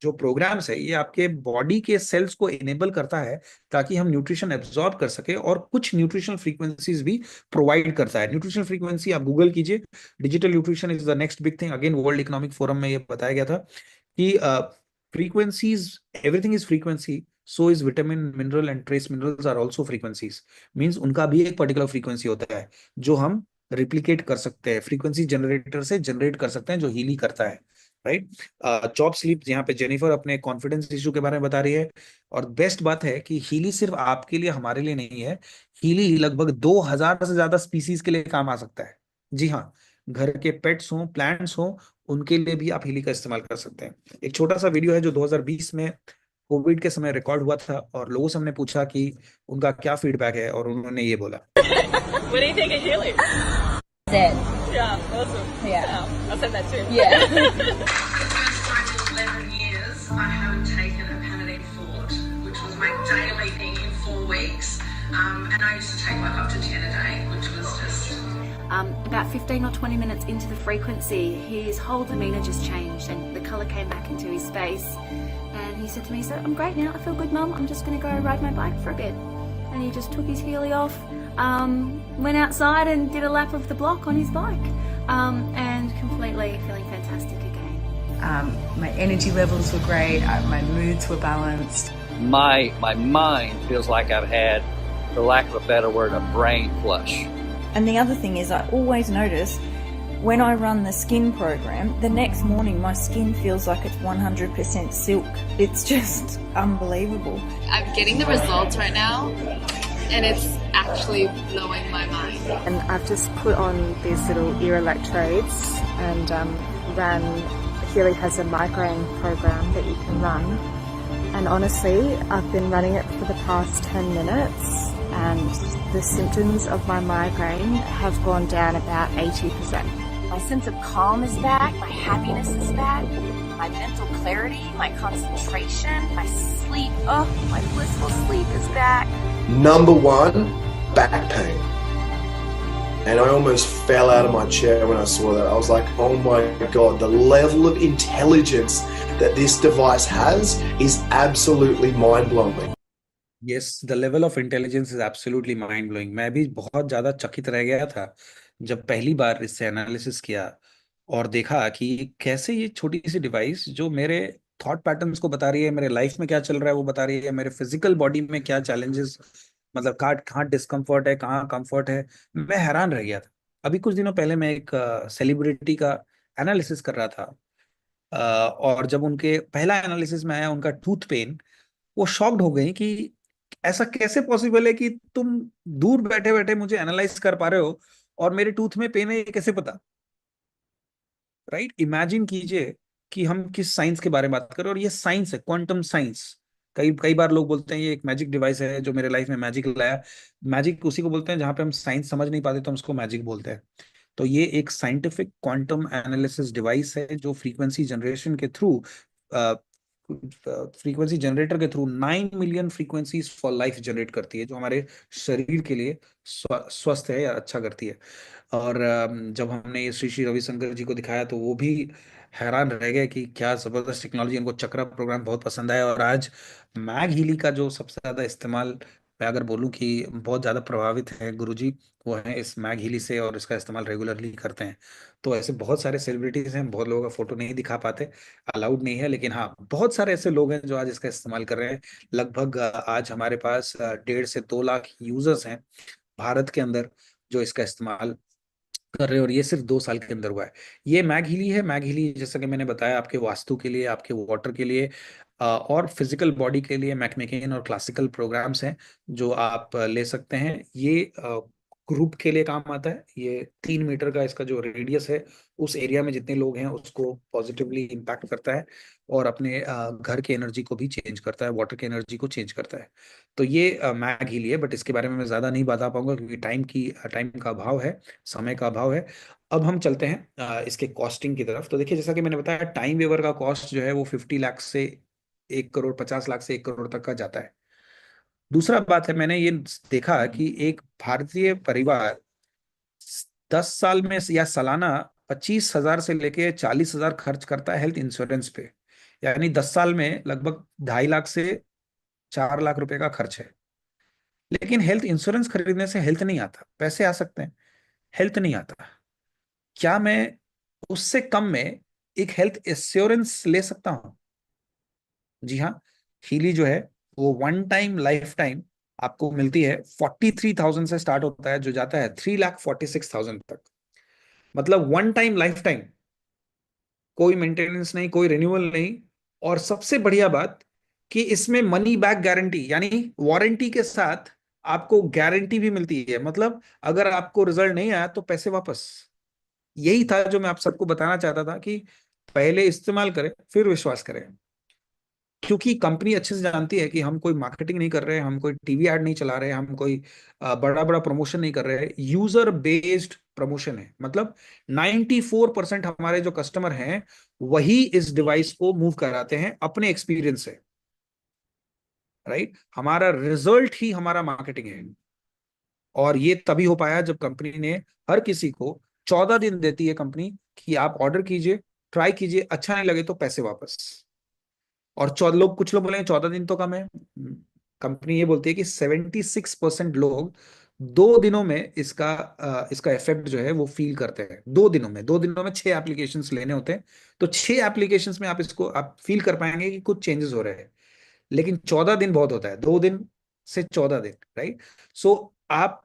जो प्रोग्राम्स है ये आपके बॉडी के सेल्स को इनेबल करता है ताकि हम न्यूट्रिशन एब्जॉर्ब कर सके, और कुछ न्यूट्रिशनल फ्रीक्वेंसीज भी प्रोवाइड करता है। न्यूट्रिशनल फ्रीक्वेंसी आप गूगल कीजिए, digital nutrition is the next big thing. Again World Economic Forum में ये बताया गया था कि frequencies, everything is frequency, so is vitamin mineral and trace minerals are also frequencies. Means उनका भी एक पर्टिकुलर फ्रीक्वेंसी होता है जो हम रिप्लिकेट कर सकते हैं, फ्रीक्वेंसी जनरेटर से जनरेट कर सकते हैं, जो हीली करता है, राइट। जॉब स्लीप, यहाँ पे जेनिफर अपने कॉन्फिडेंस इशू के बारे में बता रही है। और बेस्ट बात है कि हीली सिर्फ आपके लिए, हमारे लिए नहीं है। हीली लगभग 2000 से ज्यादा स्पीसीज के लिए काम आ सकता है। जी हाँ, घर के पेट्स हों, प्लांट्स हों, उनके लिए भी आप हीली का इस्तेमाल कर सकते हैं। एक छोटा सा वीडियो है जो 2020 में कोविड के समय रिकॉर्ड हुआ था, और लोगों से हमने पूछा कि उनका क्या फीडबैक है, और उन्होंने ये बोला। What do you think of Healy? Dead. Yeah, awesome. Yeah. I said that too. Yeah. First time in 11 years I haven't taken a Panadine Forte, which was my daily thing in 4 weeks. And I used to take like up to 10 a day, which was just... About 15 or 20 minutes into the frequency, his whole demeanour just changed and the colour came back into his face. And he said to me, he said, "I'm great now, I feel good, Mum, I'm just going to go ride my bike for a bit." And he just took his Healy off, went outside and did a lap of the block on his bike, and completely feeling fantastic again. My energy levels were great, my moods were balanced. My mind feels like I've had, for lack of a better word, a brain flush. And the other thing is, I always notice when I run the skin program, the next morning my skin feels like it's 100% silk. It's just unbelievable. I'm getting the results right now, and it's actually blowing my mind. And I've just put on these little ear electrodes and ran. Healy has a migraine program that you can run. And honestly, I've been running it for the past 10 minutes and the symptoms of my migraine have gone down about 80%. My sense of calm is back, my happiness is back, my mental clarity, my concentration, my sleep, my blissful sleep is back. Number one, back pain. And I almost fell out of my chair when I saw that. I was like, oh my God, the level of intelligence that this device has is absolutely mind-blowing. Yes, the level of intelligence is absolutely mind-blowing. मैं भी बहुत ज्यादा चकित रह गया था जब पहली बार इससे एनालिसिस किया और देखा कि कैसे ये छोटी सी डिवाइस जो मेरे थॉट पैटर्न्स को बता रही है, मेरे लाइफ में क्या चल रहा है वो बता रही है, मेरे फिजिकल बॉडी में क्या चैलेंजेस, मतलब कहाँ कहाँ डिस्कम्फर्ट है, कहाँ कंफर्ट है, मैं हैरान रह गया था। अभी कुछ दिनों पहले मैं एक सेलिब्रिटी का एनालिसिस कर रहा था, और जब उनके पहला एनालिसिस में आया उनका टूथ पेन, वो शॉक्ड हो गई कि ऐसा कैसे पॉसिबल है कि तुम दूर बैठे बैठे मुझे एनालाइज कर पा रहे हो और मेरे टूथ में पेन है, ये कैसे पता, राइट। इमेजिन कीजिए कि हम किस साइंस के बारे में बात कर रहे हैं, और ये साइंस है, क्वांटम साइंस। कई कई बार लोग बोलते हैं ये एक मैजिक डिवाइस है जो मेरे लाइफ में मैजिक लाया। मैजिक उसी को बोलते हैं जहां पे हम साइंस समझ नहीं पाते तो हम उसको मैजिक बोलते हैं। तो ये एक साइंटिफिक क्वांटम एनालिसिस डिवाइस है जो फ्रीक्वेंसी जनरेशन के थ्रू, फ्रीक्वेंसी जनरेटर के through 9 million frequencies for life generate करती है, जो हमारे शरीर के लिए स्वस्थ है या अच्छा करती है। और जब हमने ये श्री श्री रविशंकर जी को दिखाया तो वो भी हैरान रह गए कि क्या जबरदस्त टेक्नोलॉजी, उनको चक्रा प्रोग्राम बहुत पसंद आया। और आज मैग हीली का जो सबसे ज्यादा इस्तेमाल, मैं अगर बोलूं कि बहुत ज्यादा प्रभावित है गुरुजी, वो है इस मैग हीली से, और इसका इस्तेमाल रेगुलरली करते हैं। तो ऐसे बहुत सारे सेलिब्रिटीज हैं, बहुत लोगों का फोटो नहीं दिखा पाते, अलाउड नहीं है, लेकिन हाँ बहुत सारे ऐसे लोग हैं जो आज इसका इस्तेमाल कर रहे हैं। लगभग आज हमारे पास 1.5 से 2 लाख यूजर्स हैं भारत के अंदर जो इसका इस्तेमाल कर रहे हैं, और ये सिर्फ 2 साल के अंदर हुआ है। ये मैग हीली है। मैग हीली जैसा कि मैंने बताया आपके वास्तु के लिए, आपके वाटर के लिए, और फिजिकल बॉडी के लिए मैकमेकेन और क्लासिकल प्रोग्राम्स हैं जो आप ले सकते हैं। ये ग्रुप के लिए काम आता है। ये 3 मीटर का इसका जो रेडियस है, उस एरिया में जितने लोग हैं उसको पॉजिटिवली इम्पैक्ट करता है, और अपने घर के एनर्जी को भी चेंज करता है, वाटर की एनर्जी को चेंज करता है। तो ये मैग हीली है, बट इसके बारे में मैं ज़्यादा नहीं बता पाऊंगा क्योंकि टाइम का अभाव है, समय का अभाव है। अब हम चलते हैं इसके कॉस्टिंग की तरफ। तो देखिए, जैसा कि मैंने बताया, टाइम वेवर का कॉस्ट जो है वो 50 लाख से 1 करोड़, 50 लाख से 1 करोड़ तक का जाता है। दूसरा बात है, मैंने ये देखा कि एक भारतीय परिवार 10 साल में या सालाना 25,000 से लेके 40,000 खर्च करता है हेल्थ इंश्योरेंस पे। यानी 10 साल में लगभग 2.5 लाख से 4 लाख रुपए का खर्च है। लेकिन हेल्थ इंश्योरेंस खरीदने से हेल्थ नहीं आता, पैसे आ सकते हैं, हेल्थ नहीं आता। क्या मैं उससे कम में एक हेल्थ एश्योरेंस ले सकता हूं? जी हाँ, हीली जो है वो वन टाइम लाइफ टाइम आपको मिलती है। 43,000 से स्टार्ट होता है, जो जाता है 3,46,000 तक। मतलब वन टाइम लाइफ टाइम, कोई मेंटेनेंस नहीं, कोई रिन्यूअल नहीं। और सबसे बढ़िया बात कि इसमें मनी बैक गारंटी, यानी वारंटी के साथ आपको गारंटी भी मिलती है। मतलब अगर आपको रिजल्ट नहीं आया तो पैसे वापस। यही था जो मैं आप सबको बताना चाहता था कि पहले इस्तेमाल करें फिर विश्वास करें। क्योंकि कंपनी अच्छे से जानती है कि हम कोई मार्केटिंग नहीं कर रहे हैं, हम कोई टीवी एड नहीं चला रहे हैं, हम कोई बड़ा बड़ा प्रमोशन नहीं कर रहे हैं। यूजर बेस्ड प्रमोशन है। मतलब 94% हमारे जो कस्टमर हैं वही इस डिवाइस को मूव कराते हैं अपने एक्सपीरियंस से। राइट, हमारा रिजल्ट ही हमारा मार्केटिंग है। और ये तभी हो पाया जब कंपनी ने हर किसी को 14 दिन देती है कंपनी कि आप ऑर्डर कीजिए, ट्राई कीजिए, अच्छा नहीं लगे तो पैसे वापस। और कुछ लोग बोलेंगे 14 दिन तो कम है। कंपनी ये बोलती है कि 76% लोग 2 दिनों में इसका इफेक्ट जो है वो फील करते हैं। 2 दिनों में, 2 दिनों में 6 एप्लीकेशंस लेने होते हैं। तो 6 एप्लीकेशंस में आप फील कर पाएंगे कि कुछ चेंजेस हो रहे हैं। लेकिन 14 दिन बहुत होता है, 2 दिन से 14 दिन। राइट, सो आप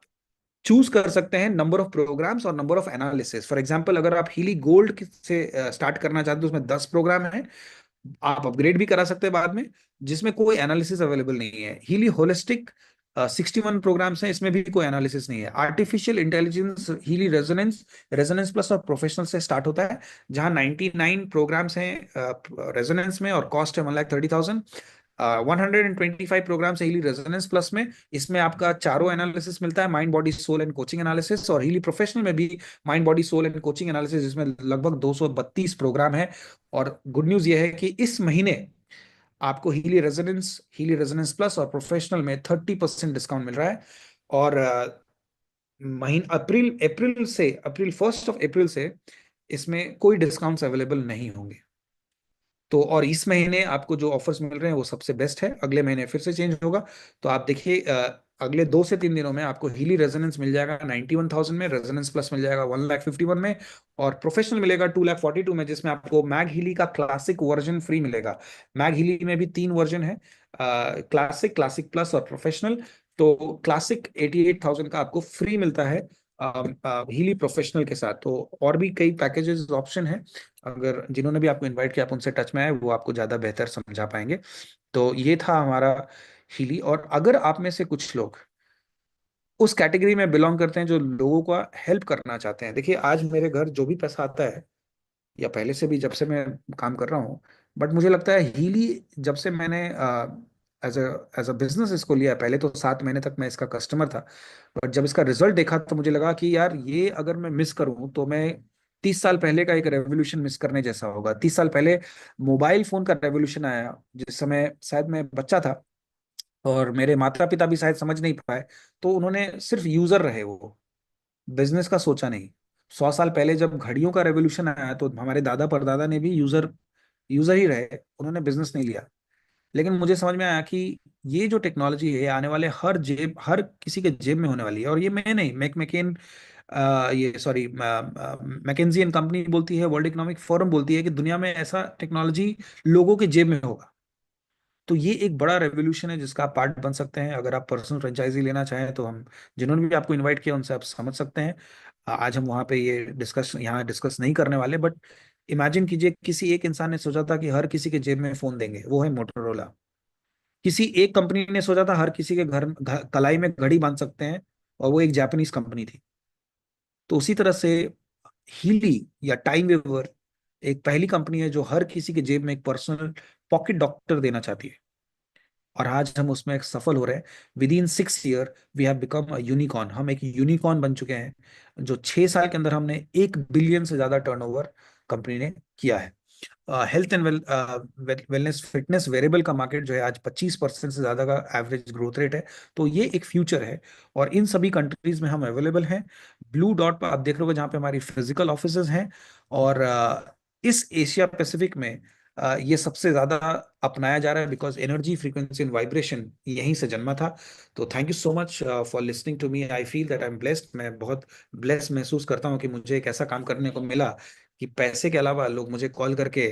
चूज कर सकते हैं नंबर ऑफ प्रोग्राम्स और number of analysis. For example, अगर आप हीली गोल्ड से स्टार्ट करना चाहते हैं, उसमें 10 प्रोग्राम है। आप अपग्रेड भी करा सकते हैं बाद में, जिसमें कोई एनालिसिस अवेलेबल नहीं है। हीली होलिस्टिक 61 प्रोग्राम्स हैं, इसमें भी कोई एनालिसिस नहीं है। Artificial intelligence Healy resonance, resonance plus और प्रोफेशनल से स्टार्ट होता है, जहां 99 प्रोग्राम्स हैं रेजोनेंस में और कॉस्ट है 1,30,000। 125 प्रोग्राम से हीली रेजोनेंस प्लस में, इसमें आपका चारों एनालिसिस मिलता है, mind body soul and coaching analysis. और हीली प्रोफेशनल में भी mind body soul and coaching analysis, जिसमें लगभग 232 प्रोग्राम है। और गुड न्यूज ये है कि इस महीने आपको हीली रेजोनेंस प्लस और प्रोफेशनल में 30% डिस्काउंट मिल रहा है। और महीना अप्रैल 1 अप्रैल से इसमें कोई डिस्काउंट्स अवेलेबल नहीं होंगे। तो और इस महीने आपको जो ऑफर्स मिल रहे हैं वो सबसे बेस्ट है। अगले महीने फिर से चेंज होगा। तो आप देखिए, अगले 2 से 3 दिनों में आपको हीली रेजोनेंस मिल जाएगा 91,000 में, रेजोनेंस प्लस मिल जाएगा 1,51,000 में, और प्रोफेशनल मिलेगा 2,42,000 में, जिसमें आपको मैग हीली का क्लासिक वर्जन फ्री मिलेगा। मैग हीली में भी 3 वर्जन है, क्लासिक, क्लासिक प्लस और प्रोफेशनल। तो क्लासिक 88,000 का आपको फ्री मिलता है हीली प्रोफेशनल के साथ। तो और भी कई पैकेजेस ऑप्शन है, अगर जिन्होंने भी आपको इनवाइट किया आप उनसे टच में आए, वो आपको ज्यादा बेहतर समझा पाएंगे। तो ये था हमारा हीली। और अगर आप में से कुछ लोग उस कैटेगरी में बिलोंग करते हैं जो लोगों का हेल्प करना चाहते हैं, देखिए आज मेरे घर जो भी पैसा आता है, या पहले से भी जब से मैं काम कर रहा हूँ, बट मुझे लगता है हीली जब से मैंने एज अ बिजनेस इसको लिया, पहले तो 7 महीने तक मैं इसका कस्टमर था, बट जब इसका रिजल्ट देखा तो मुझे लगा कि यार ये अगर मैं मिस करूं तो मैं 30 साल पहले का एक रेवोल्यूशन मिस करने जैसा होगा। 30 साल पहले मोबाइल फोन का रेवोल्यूशन आया, जिस समय शायद मैं बच्चा था और मेरे माता पिता भी शायद समझ नहीं पाए, तो उन्होंने सिर्फ यूजर रहे, वो बिजनेस का सोचा नहीं। 100 साल पहले जब घड़ियों का रेवोल्यूशन आया तो हमारे दादा परदादा ने भी यूजर यूजर ही रहे, उन्होंने बिजनेस नहीं लिया। लेकिन मुझे समझ में आया कि ये जो टेक्नोलॉजी है आने वाले हर किसी के जेब में होने वाली है। और ये मैं नहीं, मैकेन ये सॉरी मैकेंजी एंड कंपनी बोलती है, वर्ल्ड इकोनॉमिक फोरम बोलती है कि दुनिया में ऐसा टेक्नोलॉजी लोगों के जेब में होगा। तो ये एक बड़ा रेवोल्यूशन है जिसका आप पार्ट बन सकते हैं। अगर आप पर्सनल फ्रेंचाइजी लेना चाहें तो हम जिन्होंने भी आपको इनवाइट किया उनसे आप समझ सकते हैं। आज हम वहाँ पे ये यहाँ डिस्कस नहीं करने वाले, बट इमेजिन कीजिए किसी एक इंसान ने सोचा था कि हर किसी के जेब में फोन देंगे, वो है मोटोरोला। किसी एक कंपनी ने सोचा था हर किसी के कलाई में घड़ी बांध सकते हैं, और वो एक जापानीज कंपनी थी। तो उसी तरह से हीली या टाइम वेवर एक पहली कंपनी है जो हर किसी के जेब में एक पर्सनल पॉकेट डॉक्टर देना चाहती है, और आज हम उसमें एक सफल हो रहे हैं। Within 6 year we have become a unicorn. हम एक यूनिकॉर्न बन चुके हैं, जो 6 साल के अंदर हमने 1 बिलियन से ज्यादा टर्नओवर कंपनी ने किया है। Health and wellness fitness wearable का मार्केट जो है आज 25% से ज्यादा का एवरेज ग्रोथ रेट है। तो ये एक फ्यूचर है, और इन सभी कंट्रीज में हम अवेलेबल हैं। ब्लू डॉट पर आप देख रहे हो जहाँ पे हमारी फिजिकल ऑफिसेज हैं, और इस एशिया पैसिफिक में ये सबसे ज्यादा अपनाया जा रहा है, because energy frequency and vibration यहीं से जन्मा था। तो thank you so much for listening to me. I feel that I am blessed. मैं बहुत ब्लेस्ड महसूस करता हूँ कि मुझे एक ऐसा काम करने को मिला कि पैसे के अलावा लोग मुझे कॉल करके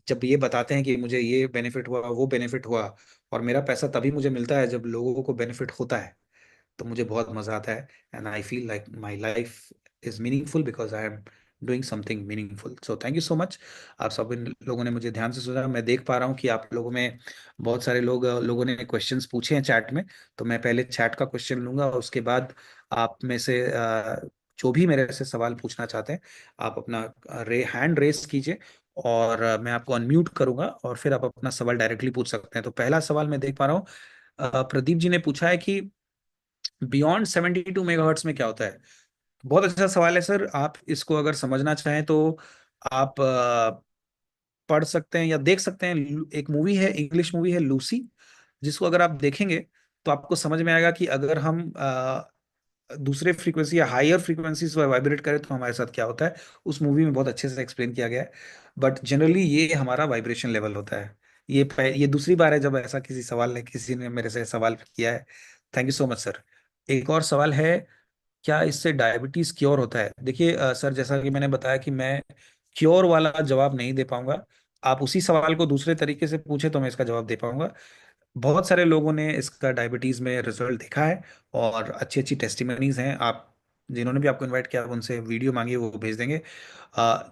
जब ये बताते हैं कि मुझे ये बेनिफिट हुआ, वो बेनिफिट हुआ। और मेरा पैसा तभी मुझे मिलता है जब लोगों को बेनिफिट होता है, तो मुझे बहुत मजा आता है। And I feel like my life is meaningful because I am doing something meaningful. So thank you so much. आप सब इन लोगों ने मुझे ध्यान से सुना। मैं देख पा रहा हूँ कि आप लोगों में बहुत सारे लोगों ने क्वेश्चंस पूछे हैं चैट में। तो मैं पहले चैट का क्वेश्चन लूंगा, और उसके बाद आप में से जो भी मेरे से सवाल पूछना चाहते हैं, आप अपना हैंड रेस कीजिए, और मैं आपको अनम्यूट करूंगा, और फिर आप अपना सवाल डायरेक्टली पूछ सकते हैं। तो पहला सवाल मैं देख पा रहा हूँ, प्रदीप जी ने पूछा है कि बियॉन्ड 72 मेगाहर्ट्ज में क्या होता है। बहुत अच्छा सवाल है सर। आप इसको अगर समझना चाहें तो आप पढ़ सकते हैं या देख सकते हैं। एक मूवी है, इंग्लिश मूवी है लूसी, जिसको अगर आप देखेंगे तो आपको समझ में आएगा कि अगर हम दूसरे फ्रीक्वेंसी या हायर फ्रीक्वेंसीज पर वाइब्रेट करें तो हमारे साथ क्या होता है। उस मूवी में बहुत अच्छे से एक्सप्लेन किया गया है। बट जनरली ये हमारा वाइब्रेशन लेवल होता है। ये दूसरी बार है जब ऐसा किसी ने मेरे से सवाल किया है। Thank you so much sir. एक और सवाल है, क्या इससे डायबिटीज क्योर होता है। देखिए सर, जैसा कि मैंने बताया कि मैं क्योर वाला जवाब नहीं दे पाऊंगा। आप उसी सवाल को दूसरे तरीके से पूछे तो मैं इसका जवाब दे पाऊंगा। बहुत सारे लोगों ने इसका डायबिटीज में रिजल्ट देखा है, और अच्छी अच्छी टेस्टिमनीज हैं। आप जिन्होंने भी आपको इनवाइट किया, आप उनसे वीडियो मांगिए, वो भेज देंगे।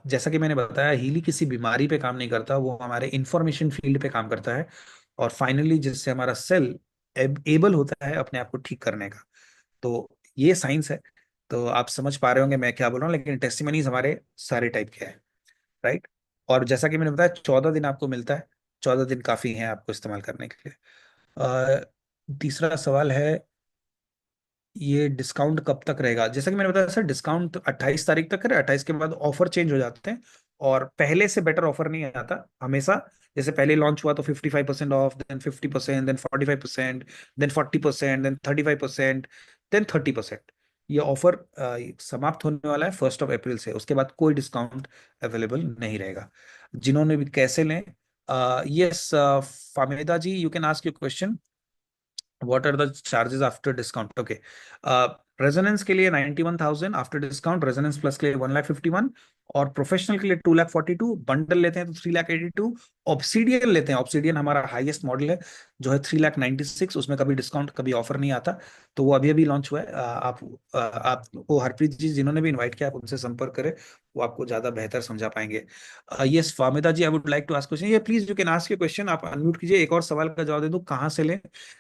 जैसा कि मैंने बताया, हीली किसी बीमारी पे काम नहीं करता, वो हमारे इंफॉर्मेशन फील्ड पे काम करता है, और फाइनली जिससे हमारा सेल एबल होता है अपने आप को ठीक करने का। तो ये साइंस है। तो आप समझ पा रहे होंगे मैं क्या बोल रहा हूँ, लेकिन टेस्टिमनीज हमारे सारे टाइप के हैं, राइट। और जैसा कि मैंने बताया, 14 दिन आपको मिलता है। 14 दिन काफी हैं आपको इस्तेमाल करने के लिए। तीसरा सवाल है, ये डिस्काउंट कब तक रहेगा। जैसा कि मैंने बताया सर, डिस्काउंट 28 तारीख तक है। 28 के बाद ऑफर चेंज हो जाते हैं, और पहले से बेटर ऑफर नहीं आता हमेशा। जैसे पहले लॉन्च हुआ तो 55% off, then 50%, then 45%, then 40%, then 35%, then 30%। ये ऑफर समाप्त होने वाला है 1 अप्रैल से। उसके बाद कोई डिस्काउंट अवेलेबल नहीं रहेगा। जिन्होंने भी कैसे लें, yes Fahmida ji, you can ask your question. What are the charges after discount? Okay. Resonance के लिए 91,000 आफ्टर डिस्काउंट, रेजोनेंस प्लस के लिए 1,51,000, और प्रोफेशनल के लिए 2,42,000। बंडल लेते हैं तो 3,82,000। ऑब्सीडियन लेते हैं, ऑब्सीडियन हमारा हाईएस्ट मॉडल है जो है 3,96,000। उसमें कभी डिस्काउंट कभी ऑफर नहीं आता, तो वो अभी अभी लॉन्च हुआ है। आप वो हरप्रीत जी जिन्होंने भी इन्वाइट किया, आप उनसे संपर्क करें, वो आपको ज्यादा बेहतर समझा पाएंगे। Yes Fahmida ji, I would like to ask question. ये please you can ask your question. आप अनम्यूट कीजिए। एक और सवाल का जवाब दे दूं, कहाँ से लें।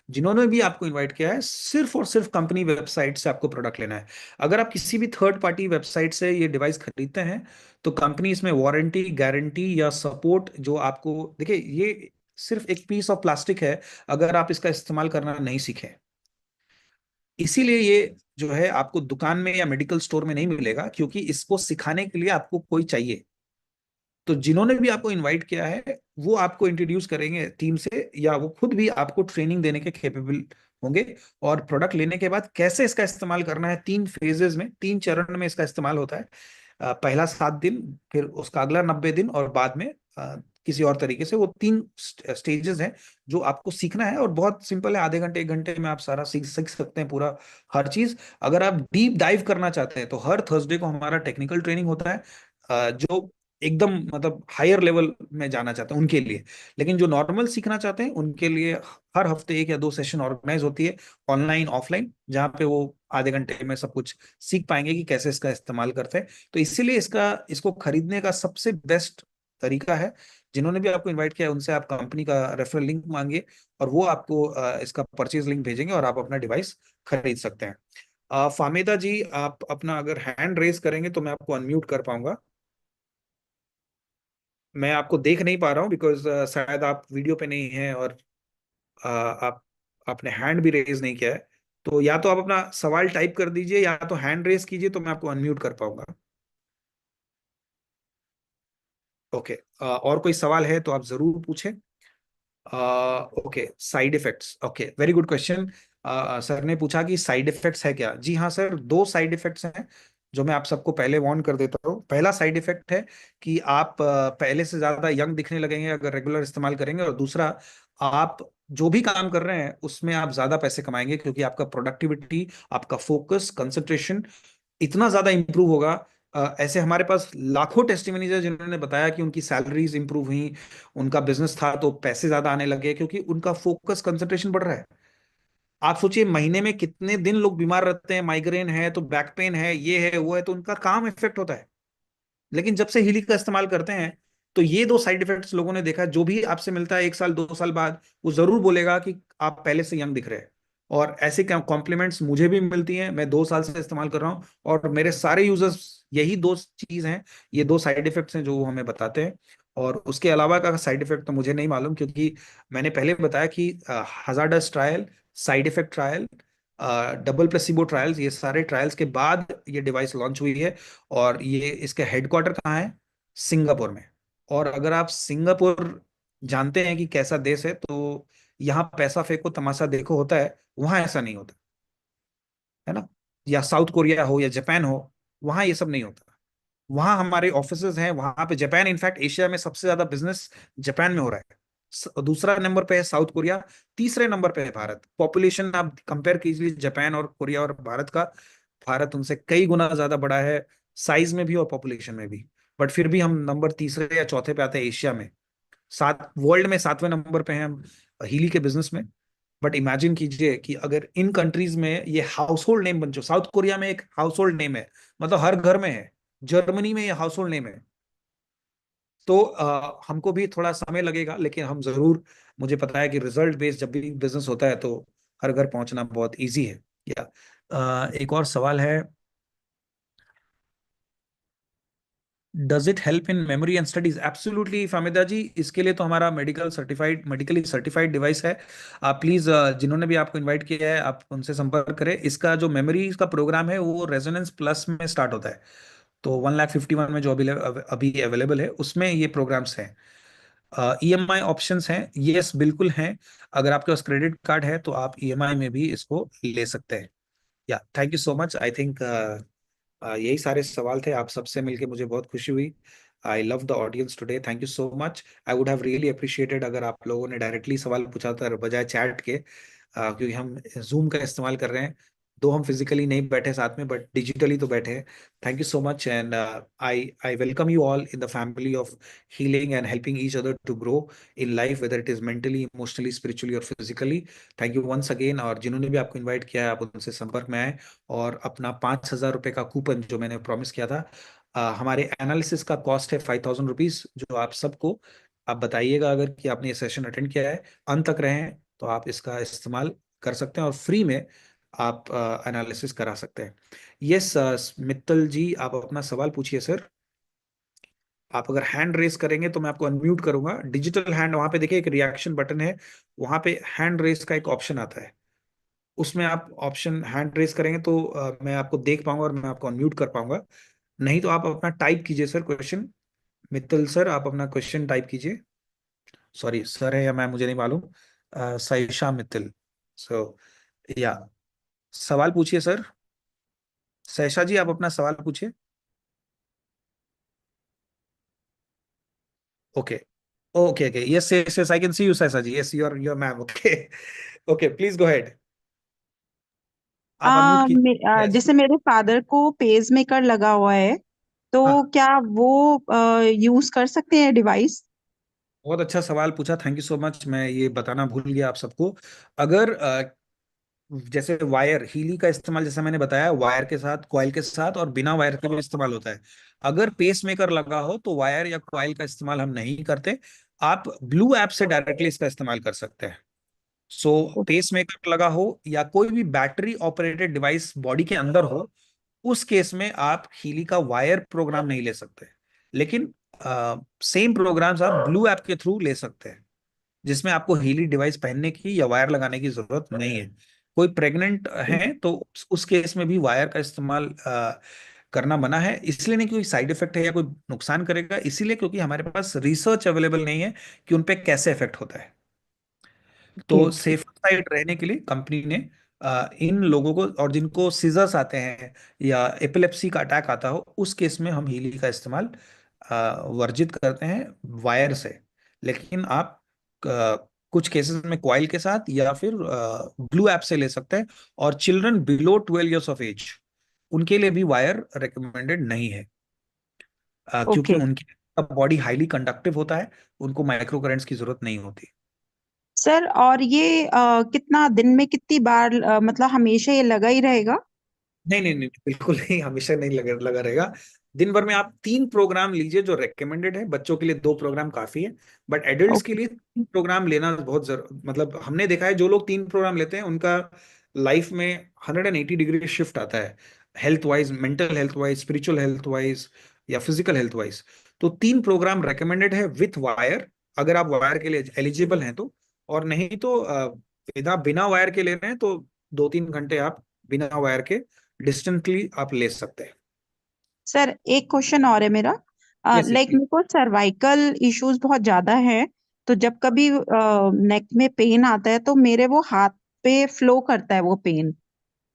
जिन्होंने भी आपको इनवाइट किया है, सिर्फ और सिर्फ कंपनी वेबसाइट से आपको प्रोडक्ट लेना है। अगर आप किसी भी थर्ड पार्टी वेबसाइट से ये डिवाइस खरीदते हैं तो कंपनी इसमें वारंटी, गारंटी या सपोर्ट जो आपको, देखिए ये सिर्फ एक पीस ऑफ प्लास्टिक है अगर आप इसका इस्तेमाल करना नहीं सीखे। इसीलिए ये जो है आपको दुकान में या मेडिकल स्टोर में नहीं मिलेगा, क्योंकि इसको सिखाने के लिए आपको कोई चाहिए। तो जिन्होंने भी आपको इनवाइट किया है वो आपको इंट्रोड्यूस करेंगे टीम से, या वो खुद भी आपको ट्रेनिंग देने के कैपेबल होंगे। और प्रोडक्ट लेने के बाद कैसे इसका इस्तेमाल करना है, 3 फेजेस में, 3 चरण में इसका इस्तेमाल होता है। पहला 7 दिन, फिर उसका अगला 90 दिन, और बाद में किसी और तरीके से। वो 3 स्टेजेस हैं जो आपको सीखना है, और बहुत सिंपल है। आधे घंटे 1 घंटे में आप सारा सीख सकते हैं, पूरा हर चीज। अगर आप डीप डाइव करना चाहते हैं तो हर थर्सडे को हमारा टेक्निकल ट्रेनिंग होता है, जो एकदम मतलब हायर लेवल में जाना चाहते हैं उनके लिए। लेकिन जो नॉर्मल सीखना चाहते हैं उनके लिए हर हफ्ते 1 या 2 सेशन ऑर्गेनाइज होती है, ऑनलाइन ऑफलाइन, जहाँ पे वो आधे घंटे में सब कुछ सीख पाएंगे कि कैसे इसका इस्तेमाल करते हैं। तो इसीलिए इसको खरीदने का सबसे बेस्ट तरीका है, जिन्होंने भी आपको इनवाइट किया है उनसे आप कंपनी का रेफरल लिंक मांगिए, और वो आपको इसका परचेज लिंक भेजेंगे और आप अपना डिवाइस खरीद सकते हैं। फामिदा जी, आप अपना अगर हैंड रेस करेंगे तो मैं आपको अनम्यूट कर पाऊंगा। मैं आपको देख नहीं पा रहा हूँ बिकॉज शायद आप वीडियो पे नहीं हैं, और आप आपने हैंड भी रेज नहीं किया है। तो या तो आप अपना सवाल टाइप कर दीजिए या तो हैंड रेज कीजिए, तो मैं आपको अनम्यूट कर पाऊंगा। ओके, और कोई सवाल है तो आप जरूर पूछें। Okay, side effects, okay, very good question. Sir ने पूछा कि साइड इफेक्ट्स है क्या। जी हाँ सर, दो साइड इफेक्ट्स हैं जो मैं आप सबको पहले वार्न कर देता हूँ। पहला साइड इफेक्ट है कि आप पहले से ज्यादा यंग दिखने लगेंगे अगर रेगुलर इस्तेमाल करेंगे, और दूसरा, आप जो भी काम कर रहे हैं उसमें आप ज्यादा पैसे कमाएंगे, क्योंकि आपका प्रोडक्टिविटी, आपका फोकस, कंसंट्रेशन इतना ज्यादा इंप्रूव होगा। ऐसे हमारे पास लाखों टेस्टिमनीज है जिन्होंने बताया कि उनकी सैलरीज इंप्रूव हुई, उनका बिजनेस था तो पैसे ज्यादा आने लगे, क्योंकि उनका फोकस, कंसंट्रेशन बढ़ रहा है। आप सोचिए, महीने में कितने दिन लोग बीमार रहते हैं, माइग्रेन है तो बैक पेन है, ये है वो है, तो उनका काम इफेक्ट होता है। लेकिन जब से हीली का इस्तेमाल करते हैं तो ये दो साइड इफेक्ट्स लोगों ने देखा। जो भी आपसे मिलता है 1 साल 2 साल बाद, वो जरूर बोलेगा कि आप पहले से यंग दिख रहे हैं। और ऐसे कॉम्प्लीमेंट्स मुझे भी मिलती हैं, मैं 2 साल से इस्तेमाल कर रहा हूँ, और मेरे सारे यूजर्स, यही दो चीज हैं, ये दो साइड इफेक्ट्स हैं जो वो हमें बताते हैं। और उसके अलावा का साइड इफेक्ट तो मुझे नहीं मालूम, क्योंकि मैंने पहले बताया कि hazardous trial, side effect trial, double placebo trials, ये सारे ट्रायल्स के बाद ये डिवाइस लॉन्च हुई है। और ये इसके हेडक्वार्टर कहाँ है? सिंगापुर में। और अगर आप सिंगापुर जानते हैं कि कैसा देश है, तो यहाँ पैसा फेंको तमाशा देखो होता है, वहां ऐसा नहीं होता है ना। या साउथ कोरिया हो या जापान हो, वहां ये सब नहीं होता। वहां हमारे ऑफिसेज हैं वहां पे। जापान, इनफैक्ट एशिया में सबसे ज्यादा बिजनेस जापान में हो रहा है। दूसरा नंबर पे है साउथ कोरिया, तीसरे नंबर पे है भारत। पॉपुलेशन आप कंपेयर कीजिए जापान और कोरिया और भारत का, भारत उनसे कई गुना ज्यादा बड़ा है, साइज में भी और पॉपुलेशन में भी। बट फिर भी हम नंबर तीसरे या चौथे पे आते हैं एशिया में। सात वर्ल्ड में 7वें नंबर पे हैं हम हीली के बिजनेस में। बट इमेजिन कीजिए कि अगर इन कंट्रीज में ये हाउस होल्ड नेम बन चुका, साउथ कोरिया में एक हाउस होल्ड नेम है, मतलब हर घर में है, जर्मनी में ये हाउस होल्ड नेम है। तो हमको भी थोड़ा समय लगेगा, लेकिन हम जरूर, मुझे पता है कि रिजल्ट बेस्ड जब भी बिजनेस होता है तो हर घर पहुंचना बहुत इजी है। या एक और सवाल है, does it help in memory and studies? Absolutely Fahmida ji, इसके लिए तो हमारा मेडिकली सर्टिफाइड डिवाइस है। आप प्लीज, जिन्होंने भी आपको इनवाइट किया है, आप उनसे संपर्क करें। इसका जो मेमोरी का प्रोग्राम है वो रेजोनेंस प्लस में स्टार्ट होता है, तो 1,51,000 में जो अभी अभी अवेलेबल है उसमें ये प्रोग्राम्स हैं। ईएमआई ऑप्शंस हैं, यस बिल्कुल हैं। अगर आपके पास क्रेडिट कार्ड है तो आप ईएमआई में भी इसको ले सकते हैं। या thank you so much. I think यही सारे सवाल थे। आप सबसे मिलके मुझे बहुत खुशी हुई। I love the audience today, thank you so much. I would have really appreciated अगर आप लोगों ने डायरेक्टली सवाल पूछा था बजाय चैट के, क्योंकि हम जूम का इस्तेमाल कर रहे हैं, दो हम फिजिकली नहीं बैठे साथ में बट डिजिटली तो बैठे हैं। Thank you so much, and I welcome you all in the family of healing and helping each other to grow in life, whether it is mentally, emotionally, spiritually or physically. Thank you once again. और जिन्होंने भी आपको invite किया है, आप उनसे संपर्क में आए, और अपना 5,000 रुपये का कूपन जो मैंने प्रॉमिस किया था, हमारे एनालिसिस का कॉस्ट है 5,000 रुपीज, जो आप सबको आप बताइएगा अगर कि आपने ये सेशन अटेंड किया है, अंत तक रहे हैं, तो आप इसका इस्तेमाल कर सकते हैं और फ्री में आप एनालिसिस करा सकते हैं। यस मित्तल जी, आप अपना सवाल पूछिए सर। आप अगर हैंड रेस करेंगे तो मैं आपको अनम्यूट करूंगा। डिजिटल हैंड, वहां पे देखिए एक रिएक्शन बटन है, वहां पे हैंड रेस का एक ऑप्शन आता है, उसमें आप ऑप्शन हैंड रेस करेंगे तो मैं आपको देख पाऊंगा और मैं आपको अनम्यूट कर पाऊंगा। नहीं तो आप अपना टाइप कीजिए सर क्वेश्चन। मित्तल सर, आप अपना क्वेश्चन टाइप कीजिए। सॉरी सर है या मैम मुझे नहीं मालूम। साइशा मित्तल, सो या सवाल पूछिए सर। सैशा जी, आप अपना सवाल पूछिए। Okay okay okay, yes yes yes, I can see you Sasha ji, yes your ma'am, okay okay, please go ahead. आप अनम्यूट की। यस, जैसे मेरे फादर को पेस मेकर लगा हुआ है, तो हाँ, क्या वो यूज कर सकते हैं डिवाइस? बहुत अच्छा सवाल पूछा, थैंक यू सो मच। मैं ये बताना भूल गया आप सबको। अगर जैसे वायर हीली का इस्तेमाल, जैसे मैंने बताया, वायर के साथ, कॉइल के साथ और बिना वायर के भी इस्तेमाल होता है। अगर पेस मेकर लगा हो तो वायर या कॉइल का इस्तेमाल हम नहीं करते। आप ब्लू ऐप से डायरेक्टली इसका इस्तेमाल कर सकते हैं। सो पेस मेकर लगा हो या कोई भी बैटरी ऑपरेटेड डिवाइस बॉडी के अंदर हो, उस केस में आप हीली का वायर प्रोग्राम नहीं ले सकते। लेकिन सेम प्रोग्राम्स आप ब्लू ऐप के थ्रू ले सकते हैं, जिसमें आपको हीली डिवाइस पहनने की या वायर लगाने की जरूरत नहीं है। कोई प्रेग्नेंट है तो उस केस में भी वायर का इस्तेमाल करना मना है, इसलिए नहीं कोई साइड इफेक्ट है या कोई नुकसान करेगा, इसीलिए क्योंकि हमारे पास रिसर्च अवेलेबल नहीं है कि उन पे कैसे इफेक्ट होता है। तो सेफर साइड रहने के लिए कंपनी ने इन लोगों को, और जिनको सीजर्स आते हैं या एपिलेप्सी का अटैक आता हो, उस केस में हम हीली का इस्तेमाल वर्जित करते हैं वायर से। लेकिन आप कुछ केसेस में कॉइल के साथ या फिर ब्लू ऐप से ले सकते हैं। और children below 12 years of age, उनके लिए भी वायर रिकमेंडेड नहीं है, क्योंकि उनकी बॉडी हाईली कंडक्टिव होता है, उनको माइक्रो करंट्स की जरूरत नहीं होती। सर, और ये कितना दिन में कितनी बार मतलब हमेशा ये लगा ही रहेगा? नहीं नहीं नहीं, बिल्कुल नहीं, हमेशा नहीं लगा रहेगा। दिन भर में आप 3 प्रोग्राम लीजिए जो रेकमेंडेड है। बच्चों के लिए 2 प्रोग्राम काफी है, बट एडल्ट्स के लिए 3 प्रोग्राम लेना बहुत मतलब हमने देखा है जो लोग 3 प्रोग्राम लेते हैं उनका लाइफ में 180 डिग्री शिफ्ट आता है, health wise, mental health wise, spiritual health wise या फिजिकल हेल्थ वाइज। तो 3 प्रोग्राम रेकमेंडेड है विथ वायर, अगर आप वायर के लिए एलिजिबल हैं तो। और नहीं तो बिना बिना वायर के ले रहे हैं तो 2-3 घंटे आप बिना वायर के डिस्टेंटली आप ले सकते हैं। सर, एक क्वेश्चन और है मेरा। Yes, yes, like please. मेरे को सर्वाइकल इश्यूज बहुत ज्यादा है, तो जब कभी नेक में पेन आता है तो मेरे वो हाथ पे फ्लो करता है वो पेन,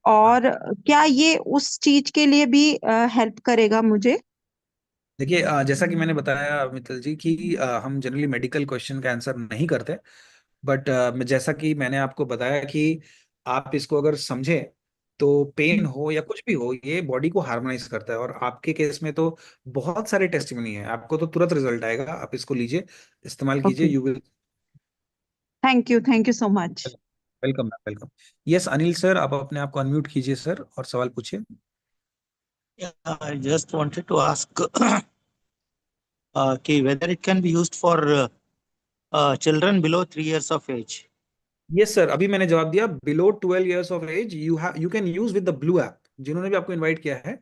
और क्या ये उस चीज के लिए भी हेल्प करेगा मुझे? देखिए, जैसा कि मैंने बताया मित्तल जी कि हम जनरली मेडिकल क्वेश्चन का आंसर नहीं करते, बट जैसा कि मैंने आपको बताया कि आप इसको अगर समझें तो पेन हो या कुछ भी हो, ये बॉडी को हार्मोनाइज करता है। और आपके केस में तो बहुत सारे टेस्टिमनी है, आपको तो तुरंत रिजल्ट आएगा। आप इसको लीजिए, इस्तेमाल कीजिए, okay, you will. Thank you so much. Welcome ma'am, welcome. Yes Anil sir, आप अपने आप को अनम्यूट कीजिए सर और सवाल पूछिए। I just wanted to ask whether it can be used for children below 3 years of age. Yes sir, अभी मैंने जवाब दिया। Below 12 years of age you can use with the blue app. जिन्होंने भी आपको इनवाइट किया है,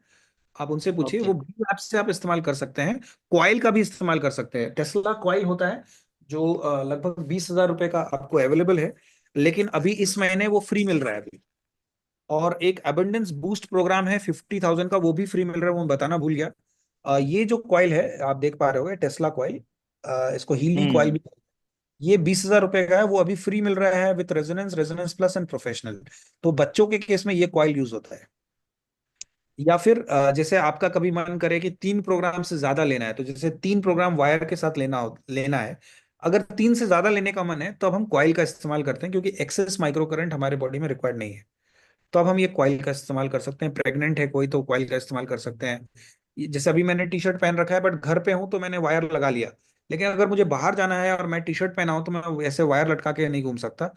आप उनसे पूछिए, वो ब्लू ऐप से आप इस्तेमाल कर सकते हैं। कॉइल का भी इस्तेमाल कर सकते हैं। टेस्ला कॉइल होता है जो लगभग 20,000 रुपए का आपको अवेलेबल है, लेकिन अभी इस महीने वो फ्री मिल रहा है अभी। और एक एबंडेंस बूस्ट प्रोग्राम है 50,000 का, वो भी फ्री मिल रहा है, वो मैं बताना भूल गया। ये जो कॉइल है आप देख पा रहे होगे, टेस्ला कॉइल, इसको हीली कॉइल भी, ये 20,000 रुपए का है, वो अभी फ्री मिल रहा है with resonance, resonance plus and professional. तो बच्चों के केस में ये कॉइल यूज होता है। या फिर जैसे आपका कभी मन करे कि 3 प्रोग्राम से ज्यादा लेना है, तो जैसे 3 प्रोग्राम वायर के साथ लेना है, अगर 3 से ज्यादा लेने का मन है तो अब हम कॉइल का इस्तेमाल करते हैं, क्योंकि एक्सेस माइक्रो करंट हमारे बॉडी में रिक्वायर्ड नहीं है। तो अब हम ये कॉइल का इस्तेमाल कर सकते हैं। प्रेग्नेंट है कोई तो कॉइल का इस्तेमाल कर सकते हैं। जैसे अभी मैंने टी शर्ट पहन रखा है, बट घर पे हूं तो मैंने वायर लगा लिया। लेकिन अगर मुझे बाहर जाना है और मैं टी शर्ट पहना हूं तो मैं ऐसे वायर लटका के नहीं घूम सकता,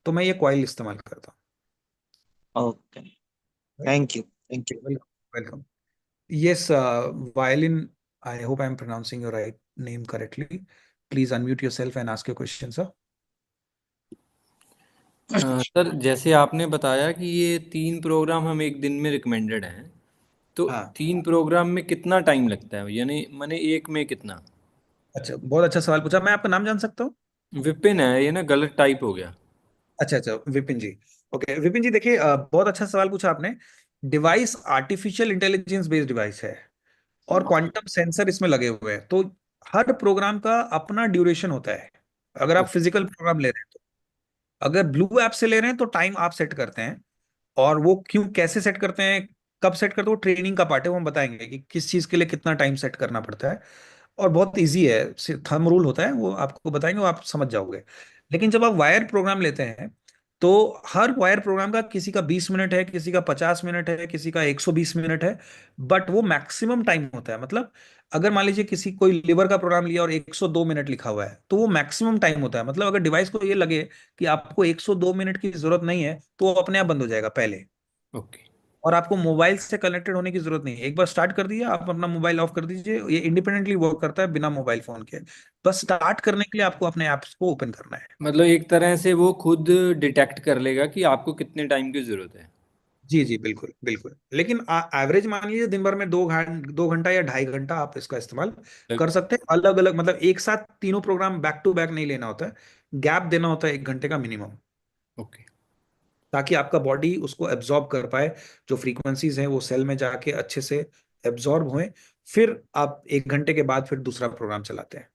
तो मैं ये कॉइल इस्तेमाल करता हूँ। Okay. Thank you. Thank you. Welcome. Yes, Violin, I hope I'm pronouncing your right name correctly. Please unmute yourself and ask your question, sir. Sir, जैसे आपने बताया कि ये 3 प्रोग्राम हम एक दिन में रिकमेंडेड हैं, तो 3 प्रोग्राम में कितना टाइम लगता है, यानी मैंने एक में कितना? अच्छा, बहुत अच्छा सवाल पूछा। मैं आपका नाम जान सकता हूँ? विपिन है, ये ना गलत टाइप हो गया। अच्छा अच्छा, विपिन जी। ओके विपिन जी, देखिए बहुत अच्छा सवाल पूछा आपने। Device artificial intelligence based device है और क्वांटम सेंसर इसमें लगे हुए हैं, तो हर प्रोग्राम का अपना ड्यूरेशन होता है। अगर आप फिजिकल प्रोग्राम ले रहे हैं तो, अगर ब्लू ऐप से ले रहे हैं तो टाइम आप सेट करते हैं। और वो क्यों, कैसे सेट करते हैं, कब सेट करते हैं, वो ट्रेनिंग का पार्ट है, वो हम बताएंगे कि किस चीज के लिए कितना टाइम सेट करना पड़ता है। और बहुत इजी है, थंब रूल होता है, वो आपको बताएंगे, वो आप समझ जाओगे। लेकिन जब आप वायर प्रोग्राम लेते हैं तो हर वायर प्रोग्राम का किसी का 20 मिनट है, किसी का 50 मिनट है, किसी का 120 मिनट है, बट वो मैक्सिमम टाइम होता है। मतलब अगर मान लीजिए किसी कोई लिवर का प्रोग्राम लिया और 102 मिनट लिखा हुआ है, तो वो मैक्सिमम टाइम होता है। मतलब अगर डिवाइस को ये लगे कि आपको 102 मिनट की जरूरत नहीं है, तो वो अपने आप बंद हो जाएगा पहले। ओके। और आपको मोबाइल से कनेक्टेड होने की जरूरत नहीं है। एक बार स्टार्ट कर दिया, आप अपना मोबाइल ऑफ कर दीजिए, ये इंडिपेंडेंटली वर्क करता है बिना मोबाइल फोन के। बस स्टार्ट करने के लिए आपको अपने ऐप्स को ओपन करना है। मतलब एक तरह से वो खुद डिटेक्ट कर लेगा कि आपको कितने टाइम की जरूरत है। जी जी बिल्कुल बिल्कुल। लेकिन एवरेज मान लीजिए दिन भर में 2 घंटा या 2.5 घंटा आप इसका इस्तेमाल कर सकते हैं। अलग अलग, मतलब एक साथ तीनों प्रोग्राम बैक टू बैक नहीं लेना होता है, गैप देना होता है 1 घंटे का मिनिमम, ओके। ताकि आपका बॉडी उसको एब्जॉर्ब कर पाए। जो फ्रीक्वेंसीज हैं वो सेल में जाके अच्छे से एब्जॉर्ब हुए, फिर आप 1 घंटे के बाद फिर दूसरा प्रोग्राम चलाते हैं।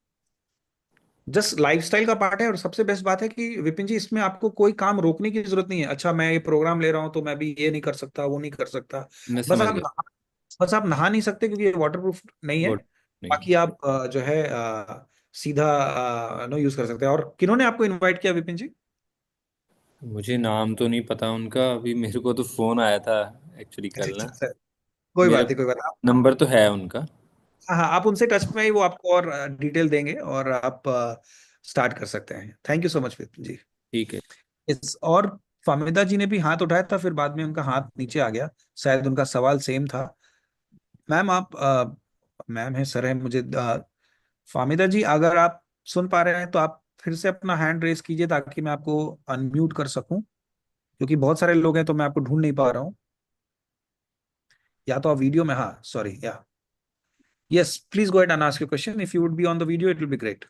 जस्ट लाइफस्टाइल का पार्ट है। और सबसे बेस्ट बात है कि विपिन जी, इसमें आपको कोई काम रोकने की जरूरत नहीं है। अच्छा मैं ये प्रोग्राम ले रहा हूं तो मैं भी ये नहीं कर सकता, वो नहीं कर सकता। मैं बस समझ आप गया। बस आप नहा नहीं सकते क्योंकि ये वाटरप्रूफ नहीं है। What? नहीं। बाकी आप जो है सीधा नो यूज कर सकते हैं। और किन्होंने आपको इनवाइट किया विपिन जी? मुझे नाम तो नहीं पता उनका, अभी मेरे को तो फोन आया था एक्चुअली अच्छा कल ना। अच्छा अच्छा, कोई मेरा बात नहीं कोई बात नहीं। नंबर तो है उनका। हाँ हाँ, आप उनसे टच में ही, वो आपको और डिटेल देंगे और आप स्टार्ट कर सकते हैं। Thank you so much Vipin ji. ठीक है। इस और फामिदा जी ने भी हाथ उठाया था, फिर बाद में उनका हाथ नीचे आ गया, शायद उनका सवाल सेम था। मैम आप मैम है सर है मुझे फामिदा जी, अगर आप सुन पा रहे हैं तो आप फिर से अपना हैंड रेस कीजिए ताकि मैं आपको अनम्यूट कर सकूं, क्योंकि बहुत सारे लोग हैं तो मैं आपको ढूंढ नहीं पा रहा हूँ। या तो आप वीडियो में, हाँ सॉरी, या yes please go ahead and ask your question. If you would be on the video, it will be great.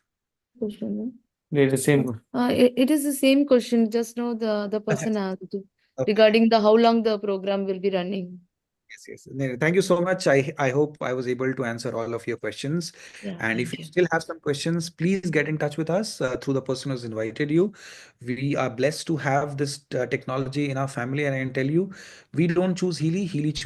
Question. The same. It is the same question. Just now the person asked regarding the how long the program will be running. Yes, yes. No, thank you so much. I hope I was able to answer all of your questions. Yeah, And if thank you you. still have some questions, please get in touch with us through the person who's invited you. We are blessed to have this technology in our family, and I can tell you, we don't choose Healy, Healy choose.